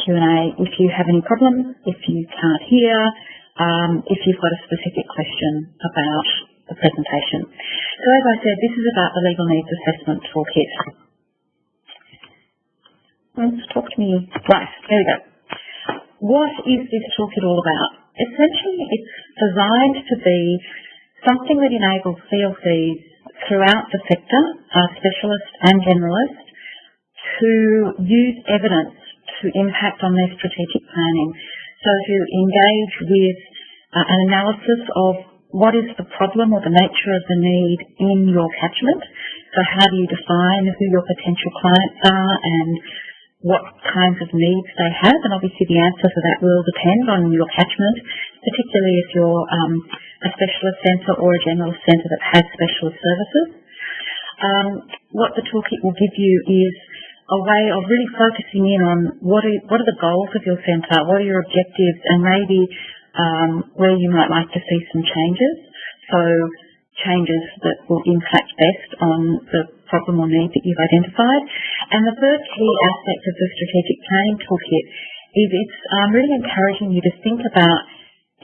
Q&A if you have any problems, if you can't hear, if you've got a specific question about the presentation. So as I said, this is about the Legal Needs Assessment Toolkit. Talk to me. Right, there we go. What is this toolkit all about? Essentially, it's designed to be something that enables CLCs throughout the sector, specialists and generalists, to use evidence to impact on their strategic planning. So to engage with an analysis of what is the problem or the nature of the need in your catchment. So how do you define who your potential clients are and what kinds of needs they have, and obviously the answer to that will depend on your catchment, particularly if you're a specialist centre or a generalist centre that has specialist services. What the toolkit will give you is a way of really focusing in on what are the goals of your centre, what are your objectives, and maybe where you might like to see some changes. So changes that will impact best on the problem or need that you've identified. And the third key aspect of the strategic planning toolkit is it's really encouraging you to think about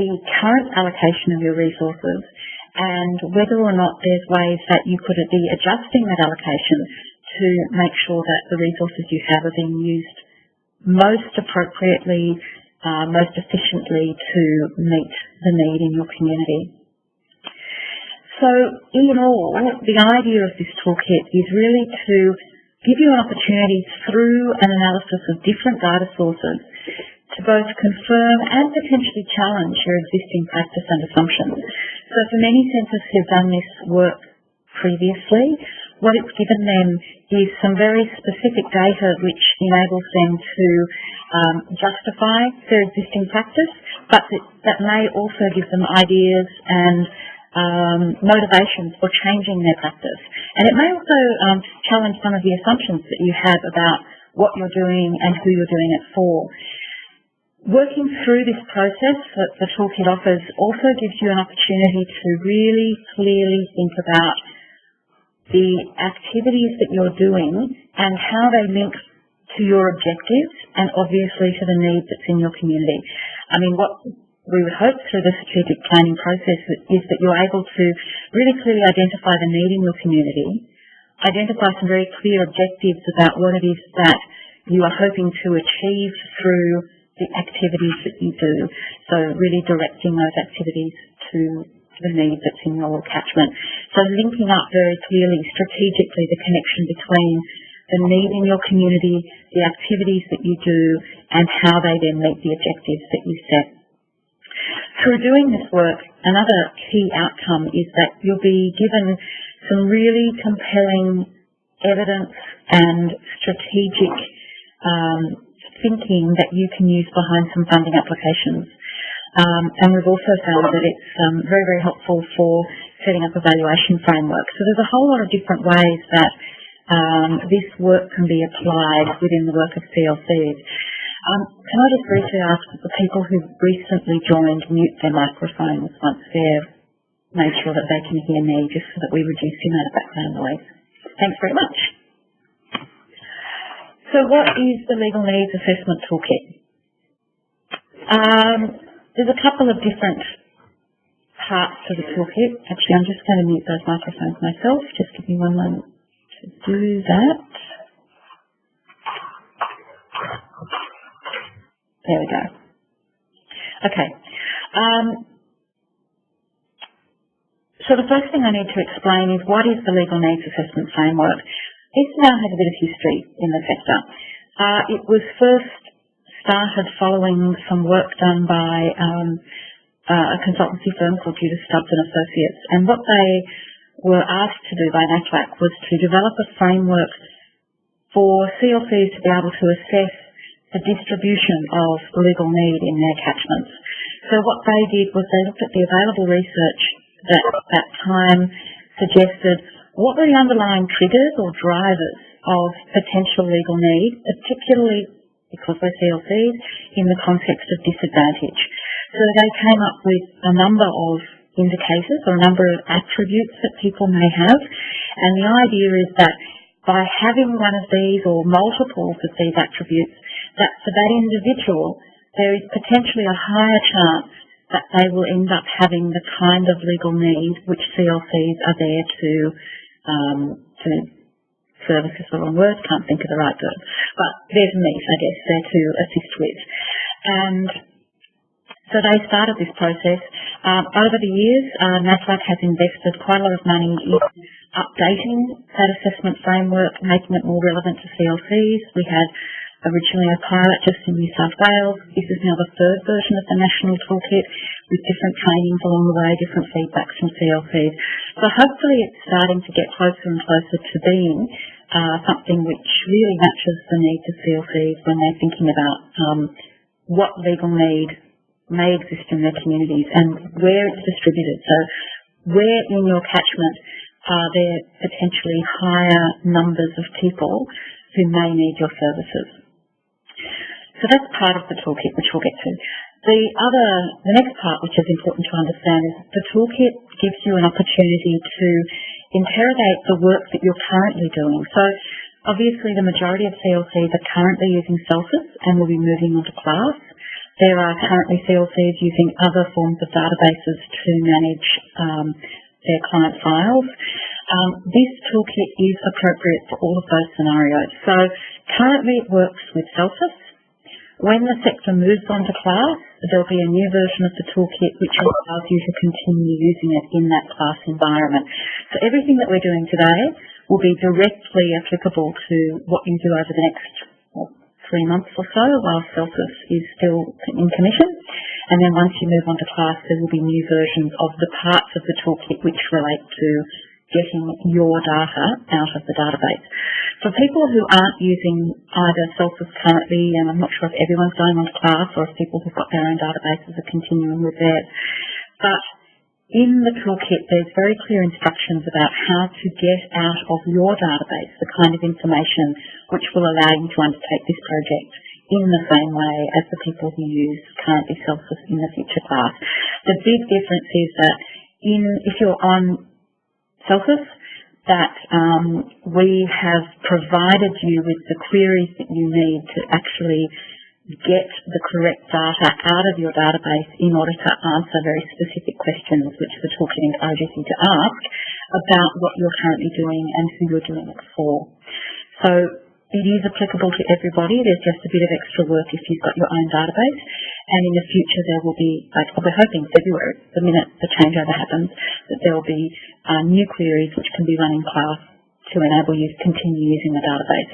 the current allocation of your resources and whether or not there's ways that you could be adjusting that allocation to make sure that the resources you have are being used most appropriately, most efficiently to meet the need in your community. So in all, the idea of this toolkit is really to give you an opportunity through an analysis of different data sources to both confirm and potentially challenge your existing practice and assumptions. So for many centres who've done this work previously, what it's given them is some very specific data which enables them to justify their existing practice, but that may also give them ideas and motivations for changing their practice. And it may also challenge some of the assumptions that you have about what you're doing and who you're doing it for. Working through this process that the toolkit offers also gives you an opportunity to really clearly think about the activities that you're doing and how they link to your objectives and obviously to the need that's in your community. I mean, what we would hope through the strategic planning process is that you're able to really clearly identify the need in your community, identify some very clear objectives about what it is that you are hoping to achieve through the activities that you do. So really directing those activities to the need that's in your catchment. So linking up very clearly, strategically, the connection between the need in your community, the activities that you do, and how they then meet the objectives that you set. Through doing this work, another key outcome is that you'll be given some really compelling evidence and strategic thinking that you can use behind some funding applications. And we've also found that it's very, very helpful for setting up evaluation frameworks. So there's a whole lot of different ways that this work can be applied within the work of CLCs. Can I just briefly ask that the people who recently joined mute their microphones once they've made sure that they can hear me, just so that we reduce the amount of background noise. Thanks very much. So what is the Legal Needs Assessment Toolkit? There's a couple of different parts to the toolkit. Actually, I'm just going to mute those microphones myself. Just give me one moment to do that. There we go. Okay. So the first thing I need to explain is what is the Legal Needs Assessment Framework. This now has a bit of history in the sector. It was first started following some work done by a consultancy firm called Judas Stubbs and Associates, and what they were asked to do by NATWAC was to develop a framework for CLCs to be able to assess the distribution of legal need in their catchments. So what they did was they looked at the available research that at that time suggested what were the underlying triggers or drivers of potential legal need, particularly because we're CLCs, in the context of disadvantage. So they came up with a number of indicators or a number of attributes that people may have, and the idea is that by having one of these or multiples of these attributes, that for that individual, there is potentially a higher chance that they will end up having the kind of legal need which CLCs are there to service is the wrong word, can't think of the right word, but there's meat, I guess, there to assist with. And so they started this process. Over the years, NATLAC has invested quite a lot of money in updating that assessment framework, making it more relevant to CLCs. We had originally a pilot just in New South Wales. This is now the third version of the National Toolkit with different trainings along the way, different feedbacks from CLCs. So hopefully it's starting to get closer and closer to being something which really matches the needs of CLCs when they're thinking about what legal need may exist in their communities and where it's distributed. So where in your catchment are there potentially higher numbers of people who may need your services. So that's part of the toolkit, which we'll get to. The next part, which is important to understand, is the toolkit gives you an opportunity to interrogate the work that you're currently doing. So obviously the majority of CLCs are currently using CLSIS and will be moving on to CLASS. There are currently CLCs using other forms of databases to manage their client files. This toolkit is appropriate for all of those scenarios. So currently it works with CLSIS. When the sector moves on to CLASS, there'll be a new version of the toolkit which allows you to continue using it in that CLASS environment. So everything that we're doing today will be directly applicable to what you do over the next 3 months or so while CLSIS is still in commission. And then once you move on to CLASS, there will be new versions of the parts of the toolkit which relate to getting your data out of the database. For people who aren't using either CLSIS currently, and I'm not sure if everyone's going on to CLASS or if people who've got their own databases are continuing with theirs, but in the toolkit there's very clear instructions about how to get out of your database the kind of information which will allow you to undertake this project in the same way as the people who use currently CLSIS in the future CLASS. The big difference is that if you're on CLSIS, that we have provided you with the queries that you need to actually get the correct data out of your database in order to answer very specific questions which the toolkit encourages you to ask about what you're currently doing and who you're doing it for. So it is applicable to everybody. There's just a bit of extra work if you've got your own database. And in the future there will be, we're hoping February, the minute the changeover happens, that there will be new queries which can be run in CLASS to enable you to continue using the database.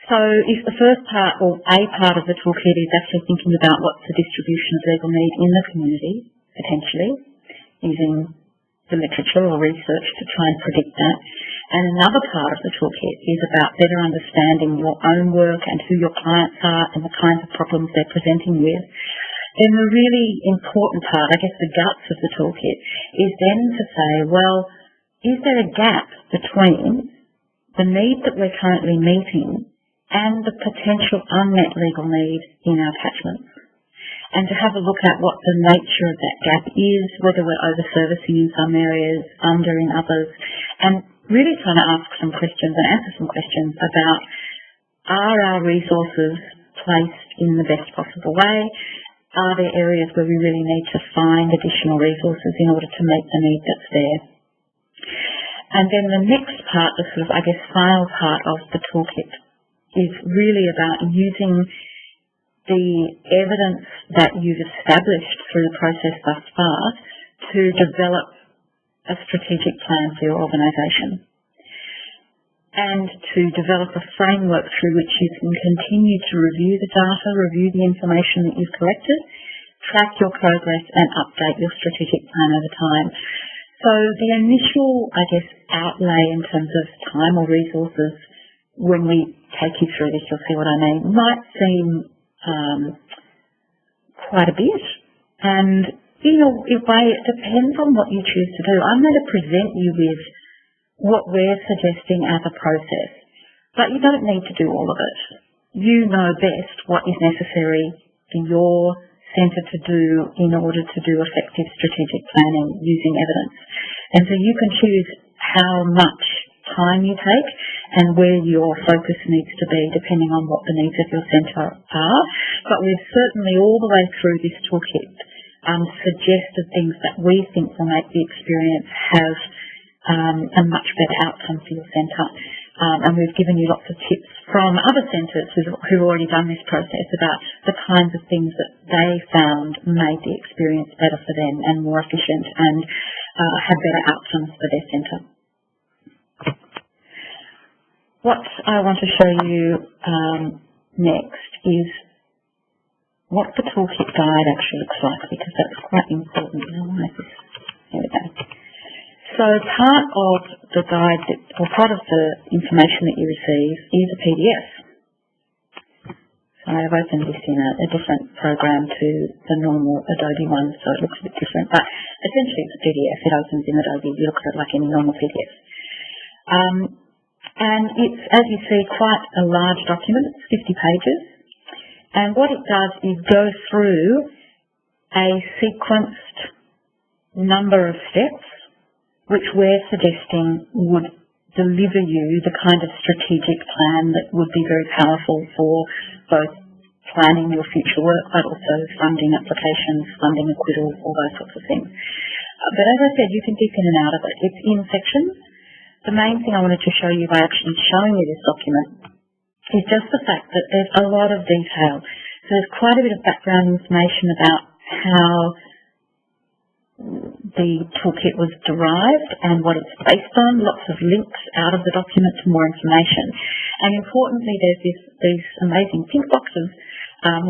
So if the first part, or a part of the toolkit, is actually thinking about what's the distribution of legal need in the community, potentially, using the literature or research to try and predict that. And another part of the toolkit is about better understanding your own work and who your clients are and the kinds of problems they're presenting with. Then the really important part, I guess the guts of the toolkit, is then to say, well, is there a gap between the need that we're currently meeting and the potential unmet legal need in our catchments? And to have a look at what the nature of that gap is, whether we're over-servicing in some areas, under in others, and really trying to ask some questions and answer some questions about, are our resources placed in the best possible way? Are there areas where we really need to find additional resources in order to meet the need that's there? And then the next part, the sort of, I guess, final part of the toolkit is really about using the evidence that you've established through the process thus far to develop a strategic plan for your organisation and to develop a framework through which you can continue to review the data, review the information that you've collected, track your progress and update your strategic plan over time. So the initial, I guess, outlay in terms of time or resources when we take you through this, you'll see what I mean, might seem quite a bit. And in a way, it depends on what you choose to do. I'm going to present you with what we're suggesting as a process, but you don't need to do all of it. You know best what is necessary for your centre to do in order to do effective strategic planning using evidence. And so you can choose how much time you take and where your focus needs to be depending on what the needs of your centre are. But we've certainly all the way through this toolkit suggested things that we think will make the experience have a much better outcome for your centre. And we've given you lots of tips from other centres who've already done this process about the kinds of things that they found made the experience better for them and more efficient and have better outcomes for their centre. What I want to show you next is what the toolkit guide actually looks like, because that's quite important. There we go. So part of the guide, or part of the information that you receive is a PDF. So I've opened this in a different program to the normal Adobe one, so it looks a bit different, but essentially it's a PDF. It opens in Adobe. You look at it like any normal PDF. And it's, as you see, quite a large document. It's 50 pages. And what it does is go through a sequenced number of steps which we're suggesting would deliver you the kind of strategic plan that would be very powerful for both planning your future work, but also funding applications, funding acquittals, all those sorts of things. But as I said, you can dip in and out of it. It's in sections. The main thing I wanted to show you by actually showing you this document is just the fact that there's a lot of detail. So there's quite a bit of background information about how the toolkit was derived and what it's based on, lots of links out of the document to more information. And importantly, there's these amazing pink boxes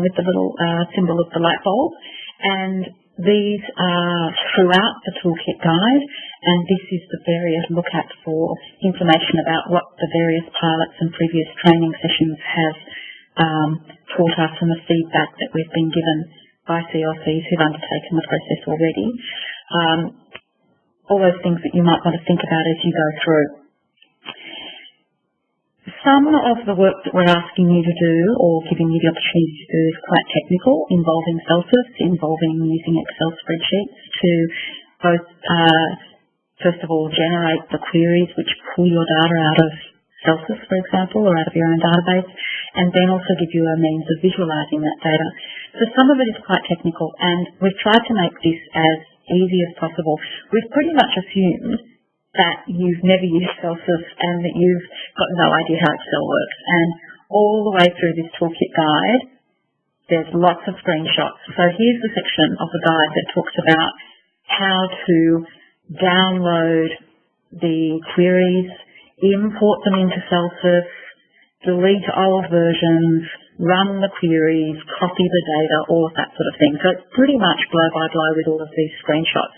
with the little symbol of the light bulb, and these are throughout the toolkit guide, and this is the area to look at for information about what the various pilots and previous training sessions have taught us and the feedback that we've been given by CLCs who've undertaken the process already. All those things that you might want to think about as you go through. Some of the work that we're asking you to do or giving you the opportunity to do is quite technical, involving CLSIS, involving using Excel spreadsheets to both, first of all, generate the queries which pull your data out of CLSIS, for example, or out of your own database, and then also give you a means of visualising that data. So some of it is quite technical, and we've tried to make this as easy as possible. We've pretty much assumed that you've never used CLSIS and that you've got no idea how Excel works. And all the way through this toolkit guide, there's lots of screenshots. So here's the section of the guide that talks about how to download the queries, import them into CLSIS, delete old versions, run the queries, copy the data, all of that sort of thing. So it's pretty much blow by blow with all of these screenshots.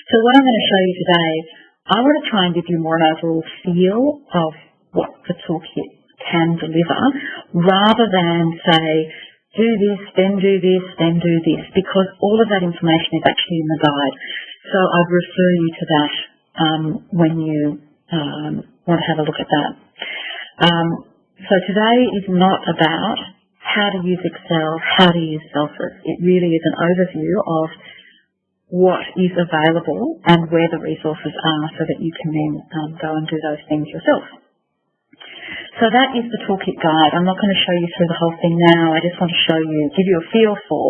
So what I'm going to show you today, I want to try and give you more an overall feel of what the toolkit can deliver, rather than say, do this, then do this, then do this, because all of that information is actually in the guide. So I'd refer you to that when you want to have a look at that. So today is not about how to use Excel, how to use CLSIS. It really is an overview of what is available and where the resources are so that you can then go and do those things yourself. So that is the toolkit guide. I'm not going to show you through the whole thing now. I just want to show you, give you a feel for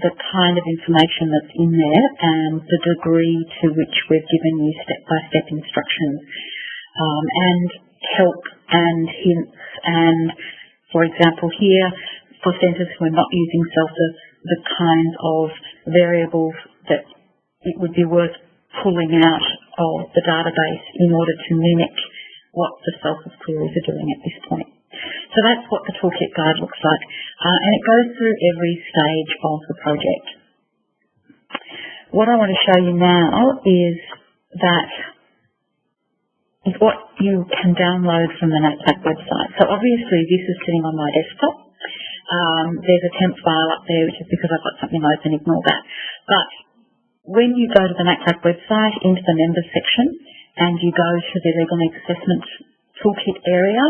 the kind of information that's in there and the degree to which we've given you step-by-step instructions and help and hints. And, for example, here, for centres who are not using CLSIS, the kinds of variables that it would be worth pulling out of the database in order to mimic what the CLSIS queries are doing at this point. So that's what the toolkit guide looks like, and it goes through every stage of the project. What I want to show you now is what you can download from the NatPlac website. So obviously this is sitting on my desktop. There's a temp file up there, which is because I've got something open, ignore that. But when you go to the NatPlac website, into the members section, and you go to the Legal Needs Assessment Toolkit area,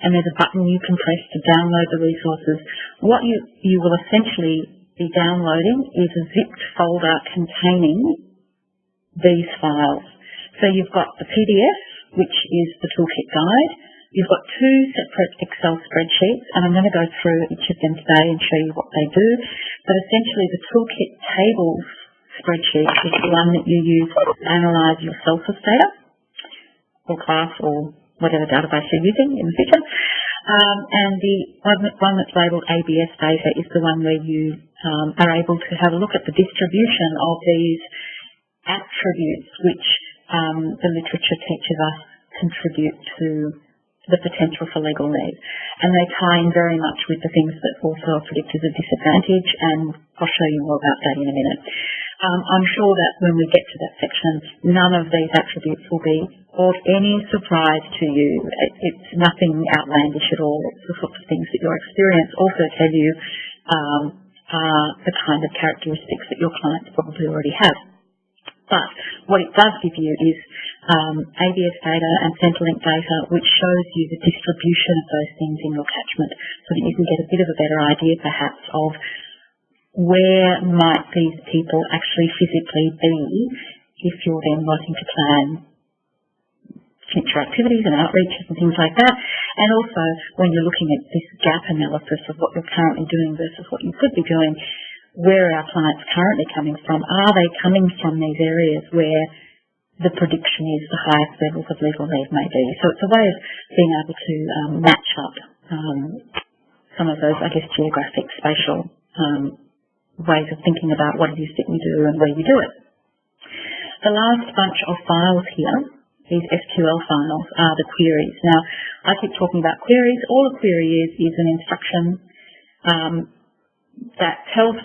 and there's a button you can press to download the resources, what you will essentially be downloading is a zipped folder containing these files. So you've got the PDF, which is the toolkit guide, You've got two separate Excel spreadsheets, and I'm going to go through each of them today and show you what they do. But essentially, the Toolkit Tables spreadsheet is the one that you use to analyse your CLSIS data, or class, or whatever database you're using in the future. And the one that's labelled ABS data is the one where you are able to have a look at the distribution of these attributes which the literature teaches us contribute to the potential for legal need. And they tie in very much with the things that also are predictors of disadvantage, and I'll show you more about that in a minute. I'm sure that when we get to that section, none of these attributes will be of any surprise to you. It's nothing outlandish at all. It's the sorts of things that your experience also tell you are the kind of characteristics that your clients probably already have. But what it does give you is ABS data and Centrelink data, which shows you the distribution of those things in your catchment, so that you can get a bit of a better idea perhaps of where might these people actually physically be if you're then wanting to plan future activities and outreaches and things like that. And also when you're looking at this gap analysis of what you're currently doing versus what you could be doing, where are our clients currently coming from? Are they coming from these areas where the prediction is the highest levels of legal need may be? So it's a way of being able to match up some of those, I guess, geographic, spatial ways of thinking about what it is that you do and where you do it. The last bunch of files here, these SQL files, are the queries. Now, I keep talking about queries. All a query is an instruction that tells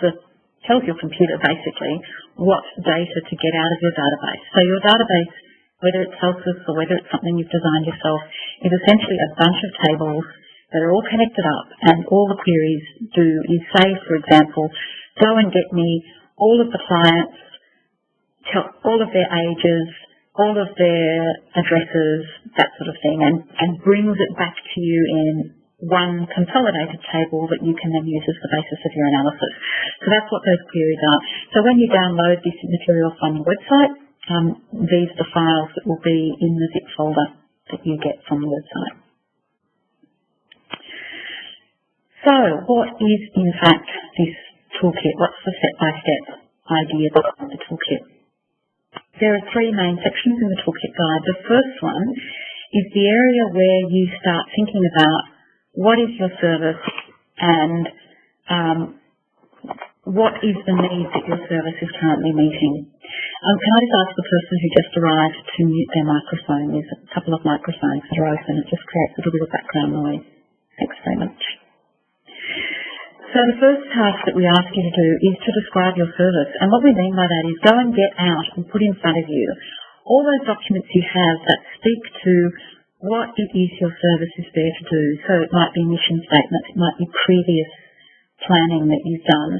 your computer basically what data to get out of your database. So your database, whether it's CLSIS or whether it's something you've designed yourself, is essentially a bunch of tables that are all connected up, and all the queries do is say, for example, go and get me all of the clients, all of their ages, all of their addresses, that sort of thing, and brings it back to you in one consolidated table that you can then use as the basis of your analysis. So that's what those queries are. So when you download this material from your website, these are the files that will be in the zip folder that you get from the website. So what is in fact this toolkit? What's the step-by-step idea behind the toolkit? There are three main sections in the toolkit guide. The first one is the area where you start thinking about what is your service and what is the need that your service is currently meeting. Can I just ask the person who just arrived to mute their microphone? There's a couple of microphones that are open. It just creates a little bit of background noise. Thanks very much. So the first task that we ask you to do is to describe your service. And what we mean by that is go and get out and put in front of you all those documents you have that speak to what it is your service is there to do. So it might be mission statements, it might be previous planning that you've done,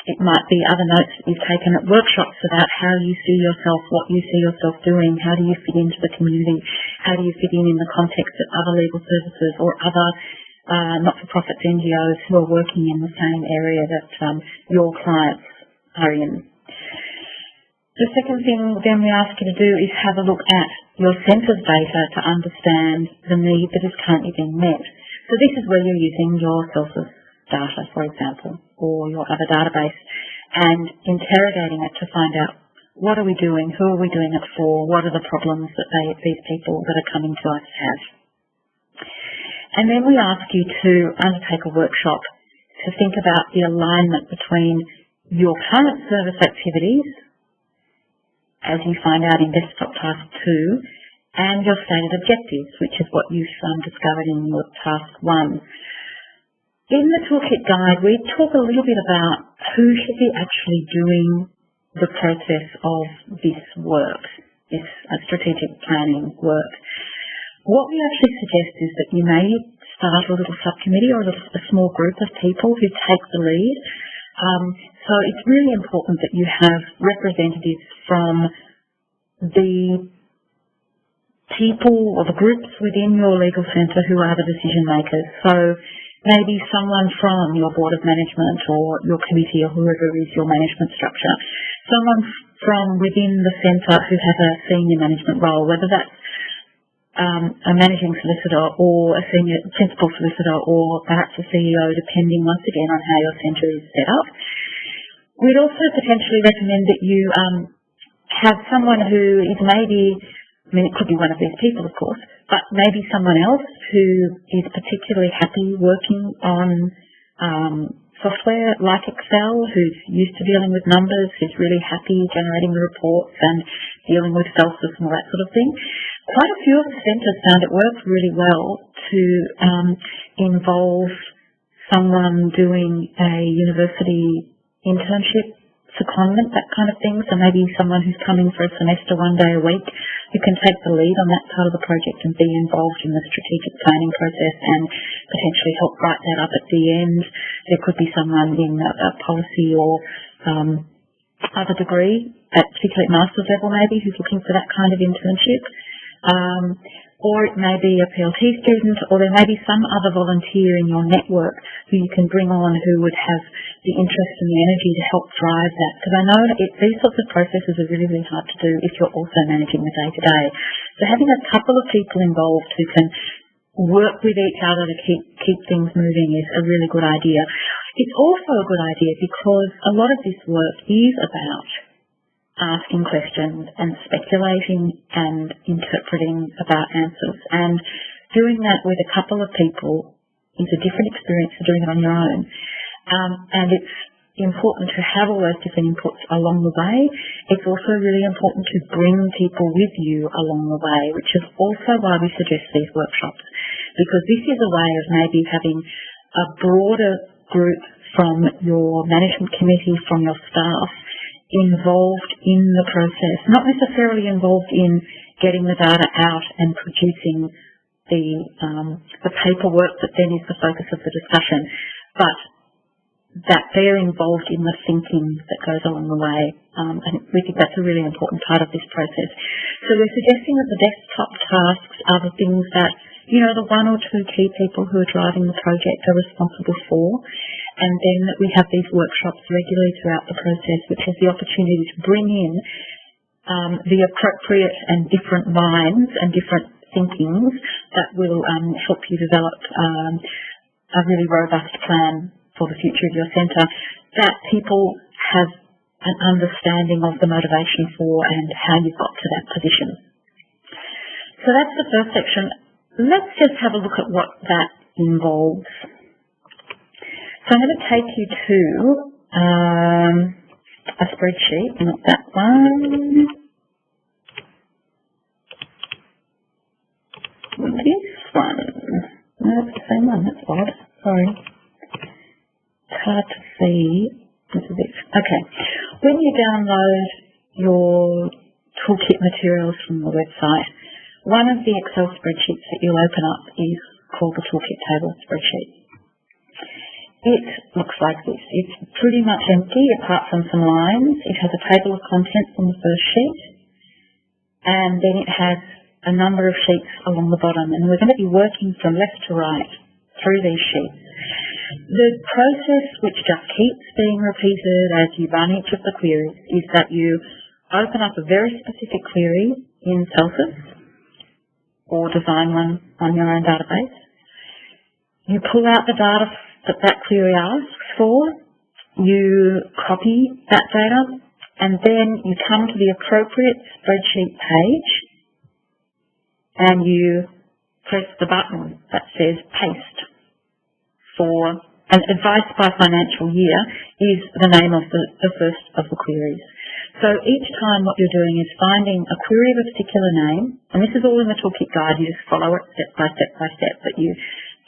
it might be other notes that you've taken at workshops about how you see yourself, what you see yourself doing, how do you fit into the community, how do you fit in the context of other legal services or other not-for-profit NGOs who are working in the same area that your clients are in. The second thing then we ask you to do is have a look at your centre's data to understand the need that is currently being met. So this is where you're using your CLSIS data, for example, or your other database, and interrogating it to find out what are we doing, who are we doing it for, what are the problems that these people that are coming to us have. And then we ask you to undertake a workshop to think about the alignment between your current service activities, as you find out in Desktop Task 2, and your stated objectives, which is what you've discovered in your Task 1. In the Toolkit Guide, we talk a little bit about who should be actually doing the process of this work, this strategic planning work. What we actually suggest is that you may start a little subcommittee or a small group of people who take the lead. So it's really important that you have representatives from the people or the groups within your legal centre who are the decision makers. So maybe someone from your board of management or your committee or whoever is your management structure. Someone from within the centre who has a senior management role, whether that's a managing solicitor or a senior principal solicitor or perhaps a CEO, depending once again on how your centre is set up. We'd also potentially recommend that you have someone who is maybe, I mean, it could be one of these people, of course, but maybe someone else who is particularly happy working on software like Excel, who's used to dealing with numbers, who's really happy generating the reports and dealing with CLSIS and all that sort of thing. Quite a few of the centres found it works really well to involve someone doing a university internship, secondment, that kind of thing. So maybe someone who's coming for a semester 1 day a week who can take the lead on that part of the project and be involved in the strategic planning process and potentially help write that up at the end. There could be someone in a policy or other degree, particularly at master's level maybe, who's looking for that kind of internship. Or it may be a PLT student, or there may be some other volunteer in your network who you can bring on who would have the interest and the energy to help drive that. Because I know that these sorts of processes are really, really hard to do if you're also managing the day-to-day. So having a couple of people involved who can work with each other to keep things moving is a really good idea. It's also a good idea because a lot of this work is about asking questions and speculating and interpreting about answers, and doing that with a couple of people is a different experience to doing it on your own. And it's important to have all those different inputs along the way. It's also really important to bring people with you along the way, which is also why we suggest these workshops, because this is a way of maybe having a broader group from your management committee, from your staff, involved in the process, not necessarily involved in getting the data out and producing the paperwork that then is the focus of the discussion, but that they're involved in the thinking that goes along the way. And we think that's a really important part of this process. So we're suggesting that the desktop tasks are the things that, you know, the 1 or 2 key people who are driving the project are responsible for, and then that we have these workshops regularly throughout the process, which has the opportunity to bring in the appropriate and different minds and different thinkings that will help you develop a really robust plan for the future of your centre that people have an understanding of the motivation for and how you've got to that position. So that's the first section. Let's just have a look at what that involves. So I'm going to take you to a spreadsheet, not that one. This one. No, that's the same one. That's odd. Sorry. It's hard to see. This is it. Okay. When you download your toolkit materials from the website, one of the Excel spreadsheets that you'll open up is called the toolkit table spreadsheet. It looks like this. It's pretty much empty apart from some lines. It has a table of contents on the first sheet, and then it has a number of sheets along the bottom, and we're going to be working from left to right through these sheets. The process, which just keeps being repeated as you run each of the queries, is that you open up a very specific query in CLSIS or design one on your own database. You pull out the data that query asks for, you copy that data, and then you come to the appropriate spreadsheet page and you press the button that says paste. For an advice by financial year is the name of the first of the queries. So each time what you're doing is finding a query of a particular name, and this is all in the toolkit guide, you just follow it step by step by step, but you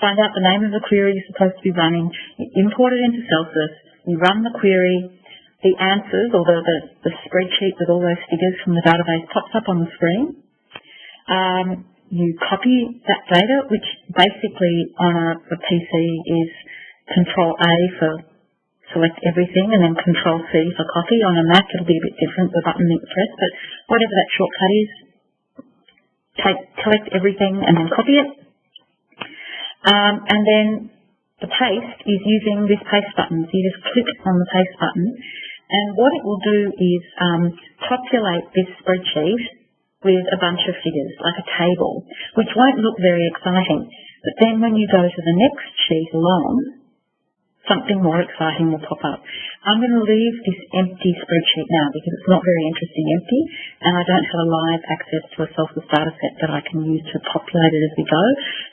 find out the name of the query you're supposed to be running, you import it into CLSIS, you run the query, the answers, or the spreadsheet with all those figures from the database pops up on the screen. You copy that data, which basically on a PC is Control A for select everything and then Control C for copy. On a Mac it'll be a bit different, the button that you press, but whatever that shortcut is, select everything and then copy it. And then the paste is using this paste button. So you just click on the paste button, and what it will do is populate this spreadsheet with a bunch of figures, like a table, which won't look very exciting. But then when you go to the next sheet along, something more exciting will pop up. I'm going to leave this empty spreadsheet now because it's not very interesting empty, and I don't have a live access to a CLSIS data set that I can use to populate it as we go.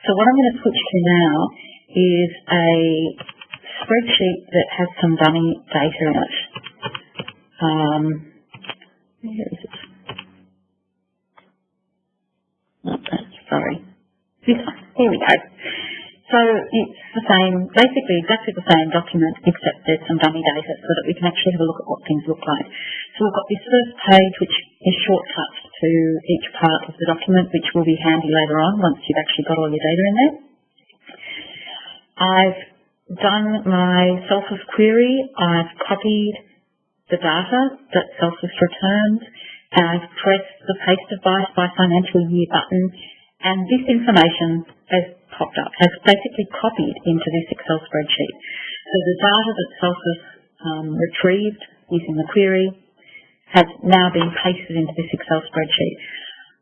So what I'm going to switch to now is a spreadsheet that has some dummy data in it. Where is it? Sorry. This one. Here we go. So it's the same, basically exactly the same document, except there's some dummy data so that we can actually have a look at what things look like. So we've got this first page, which is shortcuts to each part of the document, which will be handy later on once you've actually got all your data in there. I've done my CLSIS query. I've copied the data that CLSIS returns. I've pressed the paste device by financial year button, and this information has popped up, has basically copied into this Excel spreadsheet. So the data that CLSIS retrieved using the query has now been pasted into this Excel spreadsheet.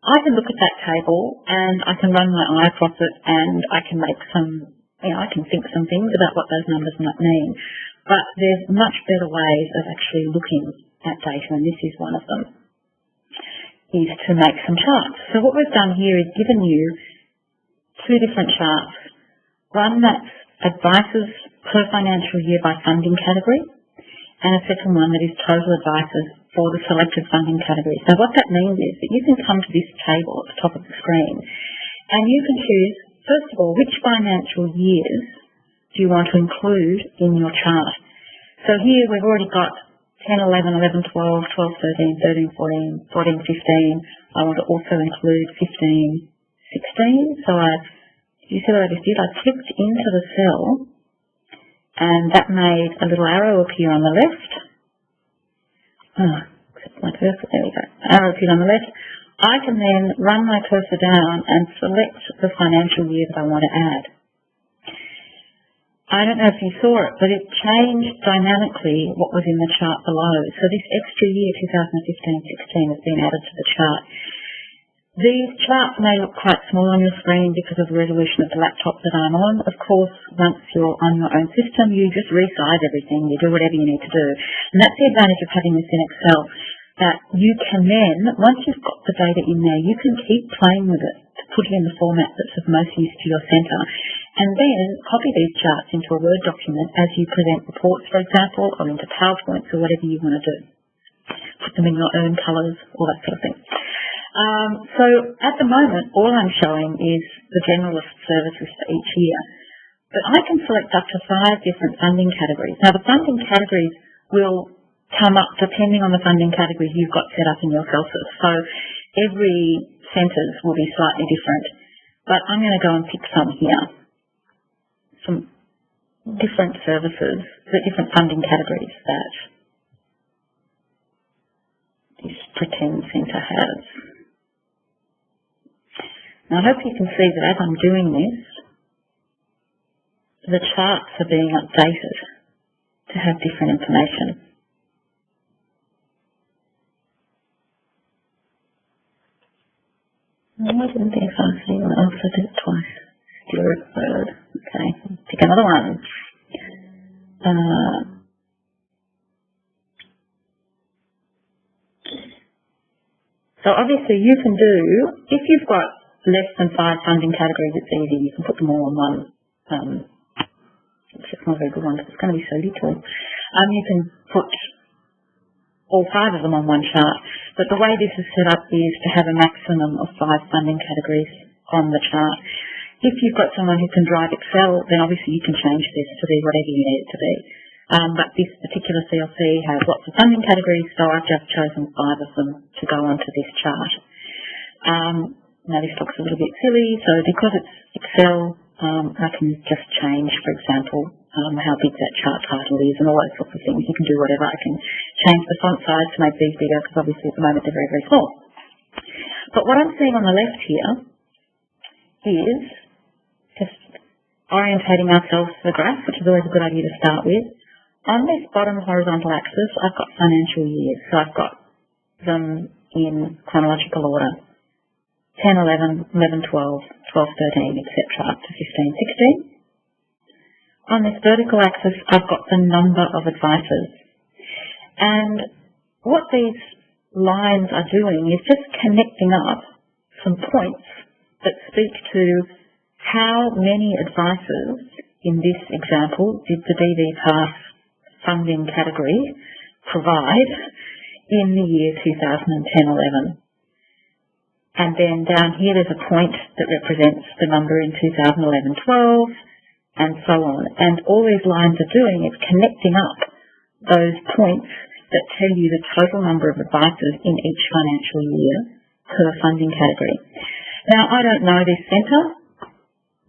I can look at that table and I can run my eye across it and I can make some, I can think some things about what those numbers might mean. But there's much better ways of actually looking at data, and this is one of them, is to make some charts. So what we've done here is given you two different charts. One that's advices per financial year by funding category, and a second one that is total advices for the selected funding category. So what that means is that you can come to this table at the top of the screen and you can choose, first of all, which financial years do you want to include in your chart. So here we've already got 10, 11, 11, 12, 12, 13, 13, 14, 14, 15. I want to also include 15, 16. So you see what I just did? I clicked into the cell and that made a little arrow appear on the left. Except my cursor, there we go. Arrow appeared on the left. I can then run my cursor down and select the financial year that I want to add. I don't know if you saw it, but it changed dynamically what was in the chart below. So this extra year, 2015-16, has been added to the chart. These charts may look quite small on your screen because of the resolution of the laptop that I'm on. Of course, once you're on your own system, you just resize everything, you do whatever you need to do. And that's the advantage of having this in Excel, that you can then, once you've got the data in there, you can keep playing with it to put it in the format that's of most use to your centre. And then copy these charts into a Word document as you present reports, for example, or into PowerPoints or whatever you want to do. Put them in your own colours, all that sort of thing. So at the moment, all I'm showing is the generalist services for each year. But I can select up to 5 different funding categories. Now, the funding categories will come up depending on the funding categories you've got set up in your CLSIS. So every centres will be slightly different. But I'm going to go and pick some here. Some different services, the different funding categories that this pretend centre has. Now, I hope you can see that as I'm doing this, the charts are being updated to have different information. I didn't think I see one else. I did it twice. Still referred. Okay, pick another one. So obviously you can do, if you've got less than 5 funding categories, it's easy. You can put them all on one. It's just not a very good one because it's going to be so little. You can put all 5 of them on one chart. But the way this is set up is to have a maximum of 5 funding categories on the chart. If you've got someone who can drive Excel, then obviously you can change this to be whatever you need it to be. But this particular CLC has lots of funding categories, so I've just chosen 5 of them to go onto this chart. Now this looks a little bit silly, so because it's Excel, I can just change, for example, how big that chart title is and all those sorts of things. You can do whatever. I can change the font size to make these bigger because obviously at the moment they're very, very small. But what I'm seeing on the left here is just orientating ourselves to the graph, which is always a good idea to start with. On this bottom horizontal axis, I've got financial years, so I've got them in chronological order. 10, 11, 11, 12, 12, 13, etc. up to 15, 16. On this vertical axis, I've got the number of advisors. And what these lines are doing is just connecting up some points that speak to how many advisors, in this example, did the DV Pass funding category provide in the year 2010-11. And then down here there's a point that represents the number in 2011-12, and so on. And all these lines are doing is connecting up those points that tell you the total number of advisors in each financial year per funding category. Now, I don't know this centre,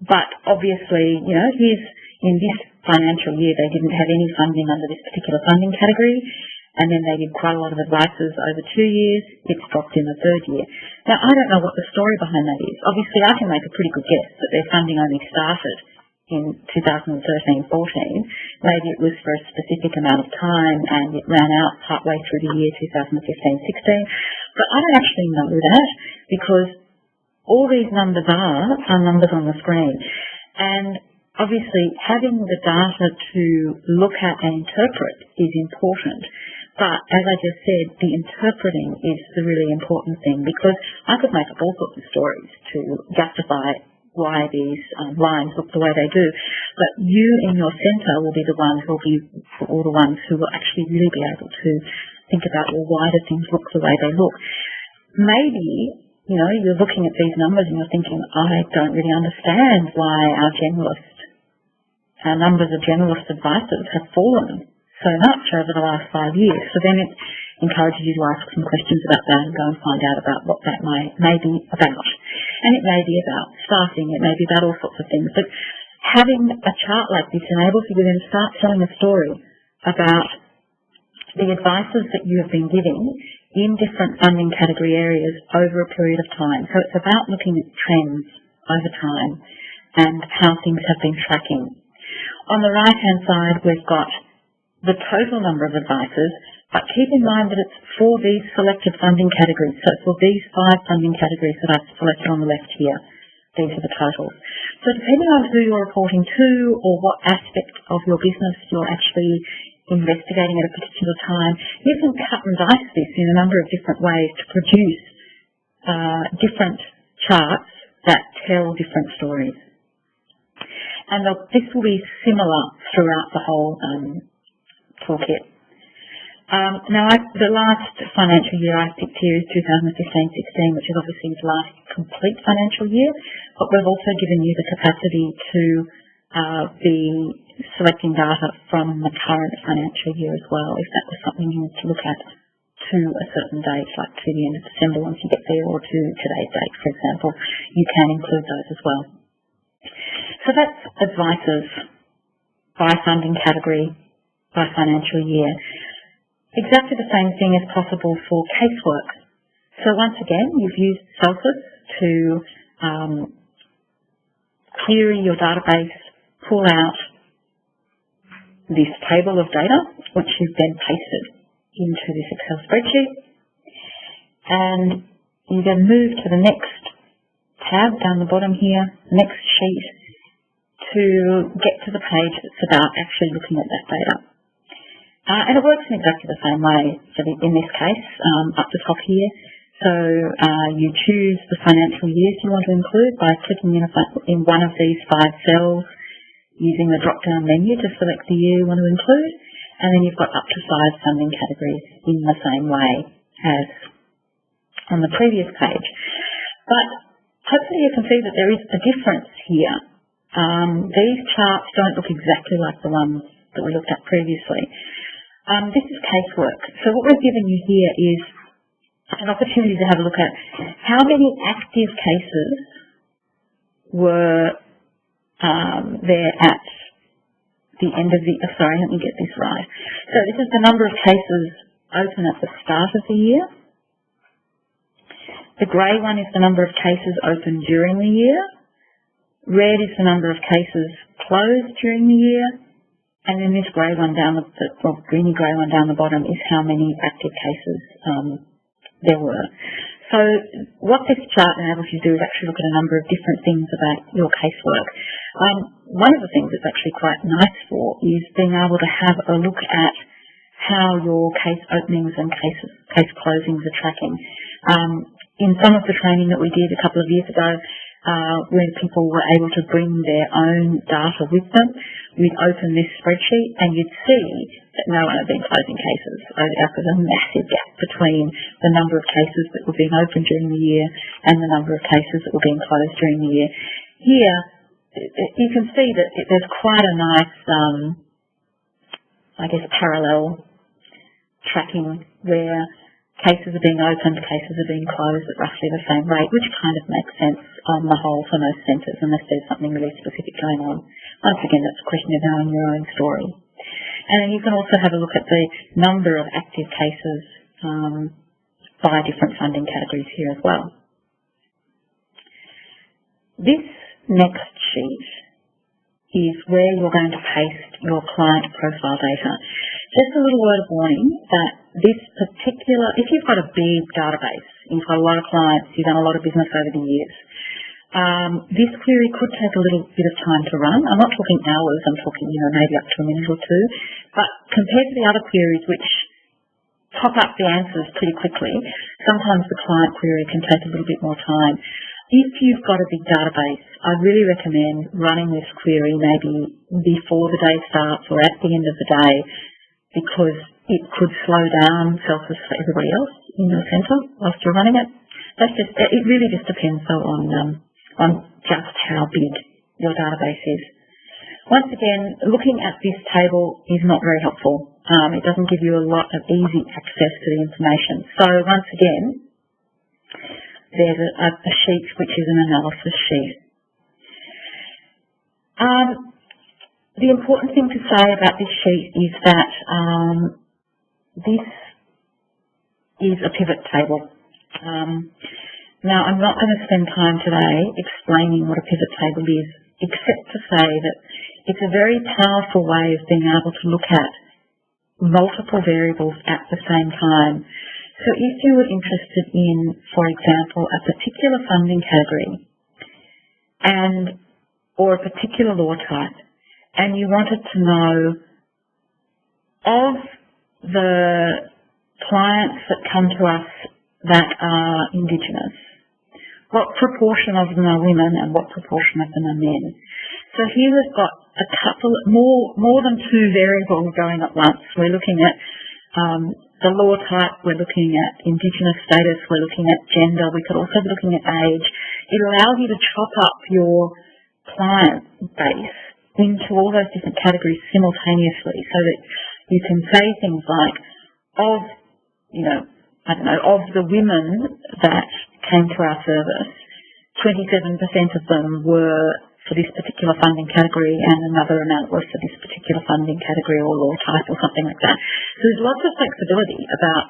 but obviously, here's in this financial year they didn't have any funding under this particular funding category, and then they did quite a lot of advisors over 2 years. It's dropped in the third year. Now, I don't know what the story behind that is. Obviously, I can make a pretty good guess that their funding only started in 2013-14. Maybe it was for a specific amount of time and it ran out partway through the year 2015-16. But I don't actually know that, because all these numbers are numbers on the screen. And obviously having the data to look at and interpret is important. But as I just said, the interpreting is the really important thing, because I could make up all sorts of stories to justify why these lines look the way they do. But you in your centre will be the ones who will actually really be able to think about, well, why do things look the way they look? Maybe, you're looking at these numbers and you're thinking, I don't really understand why our numbers of generalist advisors have fallen so much over the last 5 years. So then it encourages you to ask some questions about that and go and find out about what that may be about. And it may be about staffing, it may be about all sorts of things. But having a chart like this enables you to then start telling a story about the advices that you have been giving in different funding category areas over a period of time. So it's about looking at trends over time and how things have been tracking. On the right-hand side, we've got the total number of advisors, but keep in mind that it's for these selected funding categories. So for these 5 funding categories that I've selected on the left here, these are the totals. So depending on who you're reporting to or what aspect of your business you're actually investigating at a particular time, you can cut and dice this in a number of different ways to produce different charts that tell different stories. And this will be similar throughout the whole toolkit. Now, the last financial year I picked here is 2015-16, which is obviously the last complete financial year, but we've also given you the capacity to be selecting data from the current financial year as well, if that was something you wanted to look at to a certain date, like to the end of December once you get there, or to today's date, for example. You can include those as well. So that's advices by funding category, by financial year. Exactly the same thing is possible for casework. So once again, you've used CLSIS to query your database, pull out this table of data, which you've then pasted into this Excel spreadsheet. And you then move to the next tab down the bottom here, next sheet, to get to the page that's about actually looking at that data. And it works in exactly the same way in this case, up the top here. So you choose the financial years you want to include by clicking in one of these 5 cells, using the drop-down menu to select the year you want to include, and then you've got up to 5 funding categories in the same way as on the previous page. But hopefully you can see that there is a difference here. These charts don't look exactly like the ones that we looked at previously. This is casework. So what we've given you here is an opportunity to have a look at how many active cases were there at the end of the, sorry, let me get this right. So this is the number of cases open at the start of the year. The grey one is the number of cases open during the year. Red is the number of cases closed during the year. And then this grey one down greeny grey one down the bottom is how many active cases there were. So what this chart enables you to do is actually look at a number of different things about your casework. One of the things it's actually quite nice for is being able to have a look at how your case openings and case closings are tracking. In some of the training that we did a couple of years ago, where people were able to bring their own data with them, we'd open this spreadsheet and you'd see that no one had been closing cases. There was a massive gap between the number of cases that were being opened during the year and the number of cases that were being closed during the year. Here, you can see that there's quite a nice, parallel tracking where cases are being opened, cases are being closed at roughly the same rate, which kind of makes sense on the whole for most centres unless there's something really specific going on. Once again, that's a question of knowing your own story. And then you can also have a look at the number of active cases by different funding categories here as well. This next sheet is where you're going to paste your client profile data. Just a little word of warning that this particular, if you've got a big database, you've got a lot of clients, you've done a lot of business over the years, this query could take a little bit of time to run. I'm not talking hours, I'm talking, maybe up to a minute or two. But compared to the other queries which top up the answers pretty quickly, sometimes the client query can take a little bit more time. If you've got a big database, I really recommend running this query maybe before the day starts or at the end of the day, because it could slow down CLSIS for everybody else in your centre whilst you're running it. It really just depends though on just how big your database is. Once again, looking at this table is not very helpful. It doesn't give you a lot of easy access to the information. So once again, there's a sheet which is an analysis sheet. The important thing to say about this sheet is that this is a pivot table. Now, I'm not going to spend time today explaining what a pivot table is, except to say that it's a very powerful way of being able to look at multiple variables at the same time. So if you were interested in, for example, a particular funding category or a particular law type, and you wanted to know of the clients that come to us that are Indigenous, what proportion of them are women and what proportion of them are men. So here we've got a couple, more than two variables going at once. We're looking at the law type, we're looking at Indigenous status, we're looking at gender, we could also be looking at age. It allows you to chop up your client base into all those different categories simultaneously so that you can say things like, of the women that came to our service, 27% of them were for this particular funding category and another amount was for this particular funding category or law type or something like that. So there's lots of flexibility about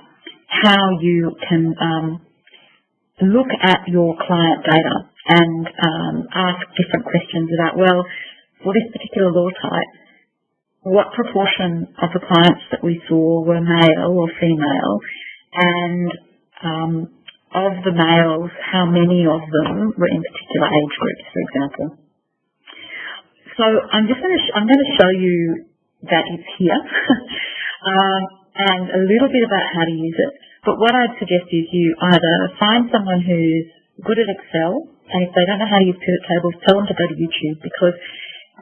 how you can look at your client data and ask different questions about, well, for this particular law type, what proportion of the clients that we saw were male or female, and of the males, how many of them were in particular age groups, for example. So I'm going to show you that it's here and a little bit about how to use it. But what I'd suggest is you either find someone who's good at Excel, and if they don't know how to use pivot tables, tell them to go to YouTube, because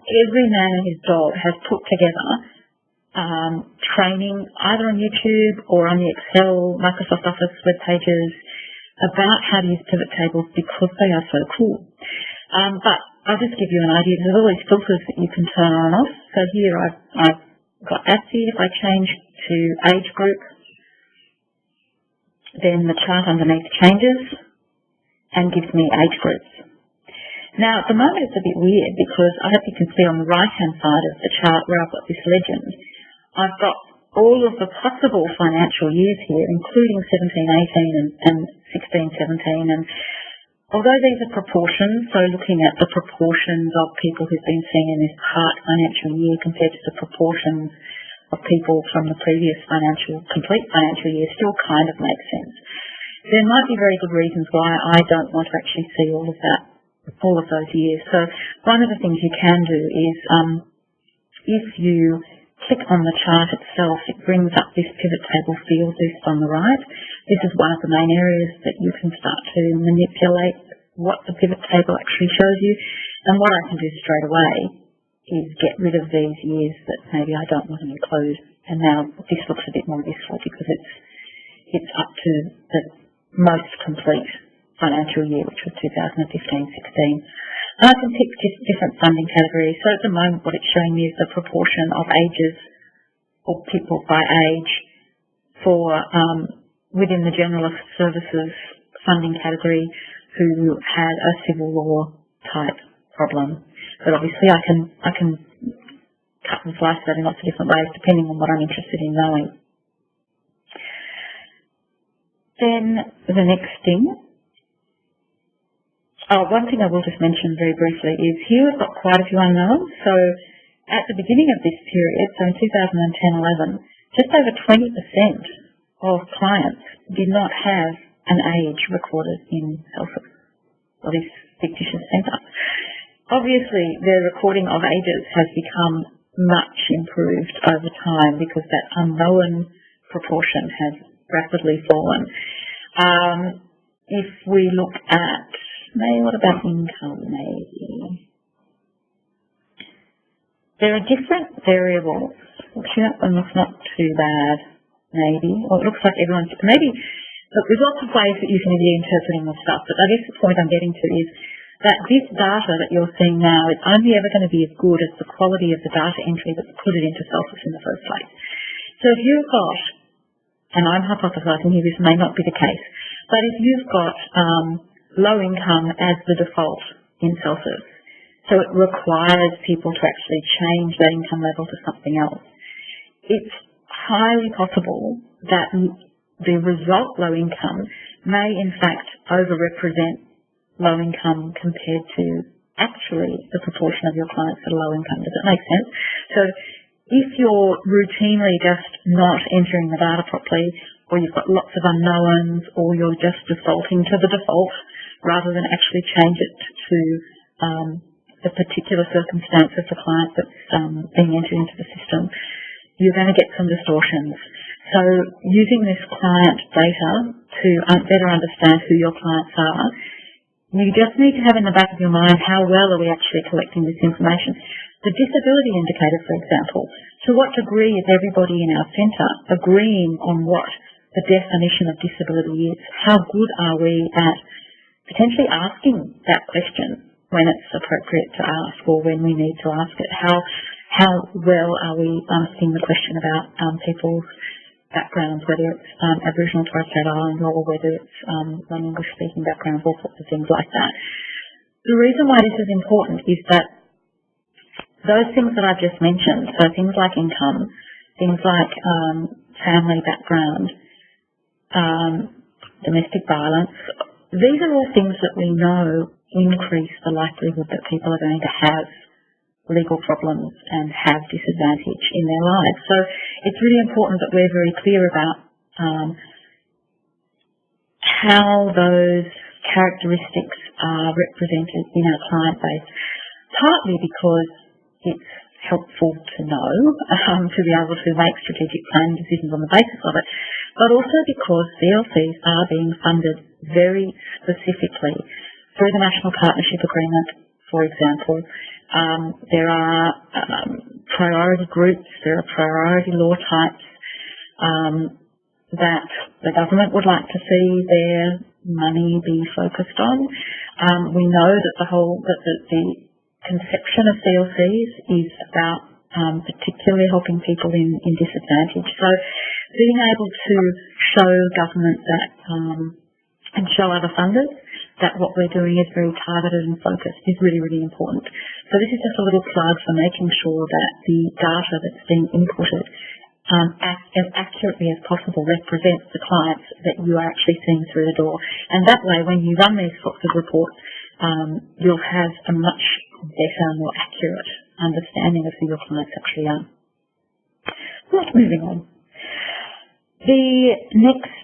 every man and his dog has put together training either on YouTube or on the Excel, Microsoft Office web pages about how to use pivot tables because they are so cool. But I'll just give you an idea. There's all these filters that you can turn on and off. So here I've got ASCII. If I change to age group, then the chart underneath changes and gives me age groups. Now, at the moment it's a bit weird because I hope you can see on the right-hand side of the chart where I've got this legend, I've got all of the possible financial years here, including 17-18 and 16-17. And although these are proportions, so looking at the proportions of people who've been seen in this part financial year compared to the proportions of people from the previous complete financial year still kind of makes sense. there might be very good reasons why I don't want to actually see all of that, all of those years. So one of the things you can do is if you click on the chart itself, it brings up this pivot table field list on the right. This is one of the main areas that you can start to manipulate what the pivot table actually shows you. And what I can do straight away is get rid of these years that maybe I don't want to include. And now this looks a bit more useful because it's up to the most complete financial year, which was 2015-16. And I can pick different funding categories. So at the moment what it's showing me is the proportion of ages or people by age for within the generalist services funding category who had a civil law type problem. But obviously I can cut and slice that in lots of different ways depending on what I'm interested in knowing. Then the next thing. One thing I will just mention very briefly is here we've got quite a few unknowns. So at the beginning of this period, so in 2010-11, just over 20% of clients did not have an age recorded in CLCIS, or this fictitious centre. Obviously, the recording of ages has become much improved over time because that unknown proportion has rapidly fallen. If we look at what about income, maybe? There are different variables. Actually, that one looks not too bad, maybe. Or it looks like everyone's... Maybe, look, there's lots of ways that you can be interpreting this stuff, but I guess the point I'm getting to is that this data that you're seeing now is only ever going to be as good as the quality of the data entry that's put it into CLCIS in the first place. So if you've got, and I'm hypothesising here, this may not be the case, but if you've got low income as the default in CLCIS, so it requires people to actually change that income level to something else, it's highly possible that the result, low income, may in fact overrepresent low income compared to actually the proportion of your clients that are low income. Does that make sense? So if you're routinely just not entering the data properly, or you've got lots of unknowns, or you're just defaulting to the default rather than actually change it to the particular circumstance of the client that's being entered into the system, you're going to get some distortions. So using this client data to better understand who your clients are, you just need to have in the back of your mind how well are we actually collecting this information. The disability indicator, for example, to what degree is everybody in our centre agreeing on what the definition of disability is? How good are we at potentially asking that question when it's appropriate to ask or when we need to ask it? How well are we asking the question about people's backgrounds, whether it's Aboriginal or Torres Strait Islander or whether it's non-English speaking backgrounds, all sorts of things like that. The reason why this is important is that those things that I've just mentioned, so things like income, things like family background, domestic violence, these are all things that we know increase the likelihood that people are going to have legal problems and have disadvantage in their lives. So it's really important that we're very clear about how those characteristics are represented in our client base, partly because it's helpful to know, to be able to make strategic planning decisions on the basis of it, but also because CLCs are being funded very specifically through the National Partnership Agreement, for example. There are priority groups, there are priority law types that the government would like to see their money be focused on. We know that the conception of CLCs is about particularly helping people in disadvantage. So being able to show government that and show other funders that what we're doing is very targeted and focused is really, really important. So this is just a little plug for making sure that the data that's being inputted as accurately as possible represents the clients that you are actually seeing through the door. And that way, when you run these sorts of reports, you'll have a much better, more accurate understanding of who your clients actually are. Right, moving on. The next